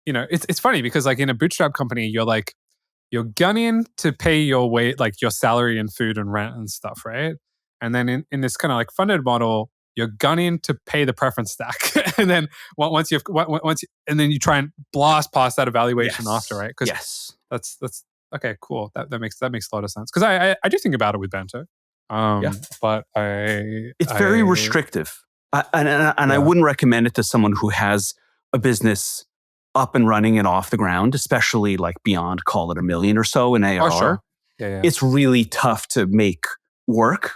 it's funny because like in a bootstrap company, you're gunning to pay your way, like your salary and food and rent and stuff, right? And then in this kind of like funded model, you're gunning to pay the preference stack, and then and then you try and blast past that evaluation after, right? Yes, that's okay, cool. That makes a lot of sense because I do think about it with Bento, but it's very restrictive, and I wouldn't recommend it to someone who has a business up and running and off the ground, especially like beyond, call it $1 million or so in ARR. Oh, sure. Yeah. It's really tough to make work.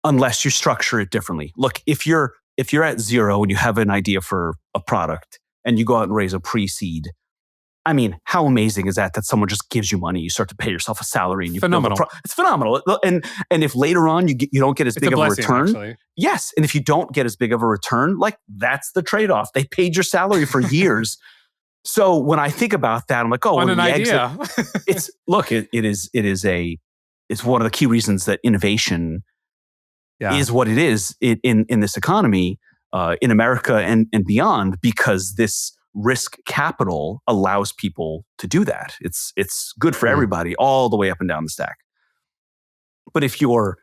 Unless you structure it differently. Look, if you're at zero and you have an idea for a product and you go out and raise a pre-seed, I mean, how amazing is that someone just gives you money, you start to pay yourself a salary, and you phenomenal. It's phenomenal. And if later on you don't get as big of a return, actually. Yes, and if you don't get as big of a return, like that's the trade-off. They paid your salary for years. So when I think about that, I'm like, oh, an idea. It's one of the key reasons that innovation is what it is in this economy, in America and beyond, because this risk capital allows people to do that. It's good for everybody all the way up and down the stack. But if you're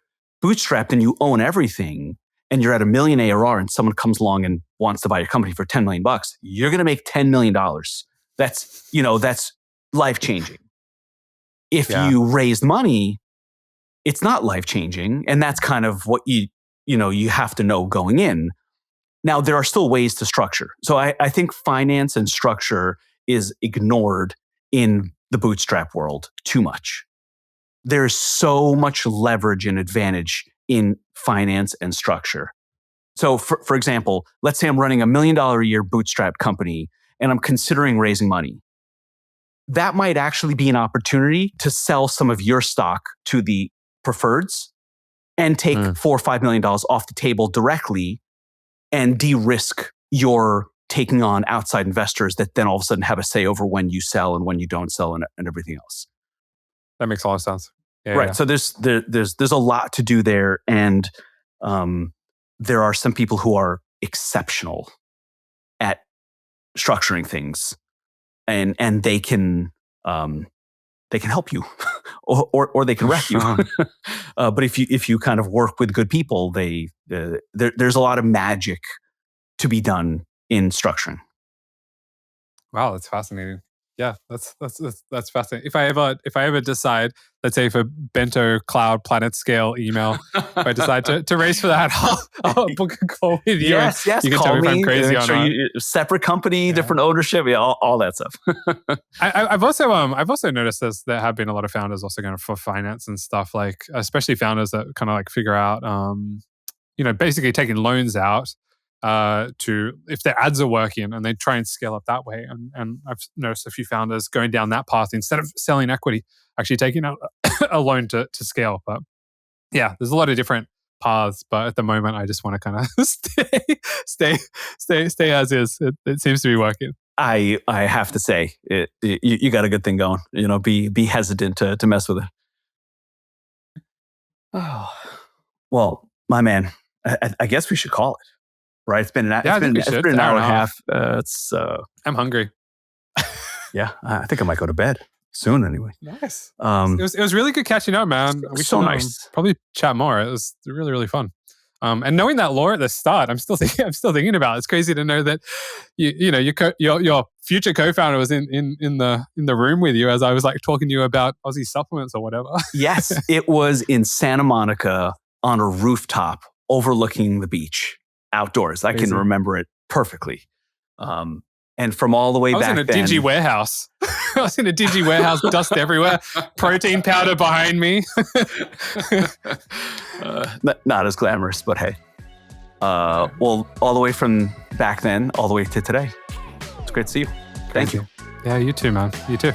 bootstrapped and you own everything and you're at $1 million ARR and someone comes along and wants to buy your company for $10 million, you're going to make $10 million. That's life-changing. If you raised money, it's not life-changing, and that's kind of what you have to know going in. Now, there are still ways to structure. So I think finance and structure is ignored in the bootstrap world too much. There's so much leverage and advantage in finance and structure. So for example, let's say I'm running $1 million a year bootstrap company and I'm considering raising money. That might actually be an opportunity to sell some of your stock to the preferreds and take $4 or $5 million off the table directly and de-risk your taking on outside investors that then all of a sudden have a say over when you sell and when you don't sell and everything else. That makes a lot of sense. Right. So there's a lot to do there, and there are some people who are exceptional at structuring things, and they can help you, or they can wreck you. But if you kind of work with good people, there's a lot of magic to be done in structuring. Wow, that's fascinating. Yeah, that's fascinating. If I ever decide, let's say for Bento Cloud Planet Scale email, if I decide to race for that, I'll book a call with you. Yes. You can call tell me me. if I'm crazy or not. Separate company, different ownership, all that stuff. I've also noticed there have been a lot of founders also going for finance and stuff, like especially founders that kind of like figure out, basically taking loans out to if their ads are working, and they try and scale up that way. And I've noticed a few founders going down that path instead of selling equity, actually taking out a loan to scale. But yeah, there's a lot of different paths. But at the moment, I just want to kind of stay as is. It seems to be working. I have to say, you got a good thing going. Be hesitant to mess with it. Oh, well, my man, I guess we should call it. Right, it's been an hour and a half. I'm hungry. Yeah, I think I might go to bed soon. Anyway, nice. It was really good catching up, man. We so nice. Probably chat more. It was really, really fun. And knowing that lore at the start, I'm still thinking about it. It's crazy to know that your future co-founder was in the room with you as I was like talking to you about Aussie supplements or whatever. Yes, it was in Santa Monica on a rooftop overlooking the beach. Outdoors. I can remember it perfectly. And from all the way back then. I was in a dingy warehouse. Dust everywhere, protein powder behind me. Not as glamorous, but hey. Well, all the way from back then, all the way to today. It's great to see you. Thank you. Yeah, you too, man. You too.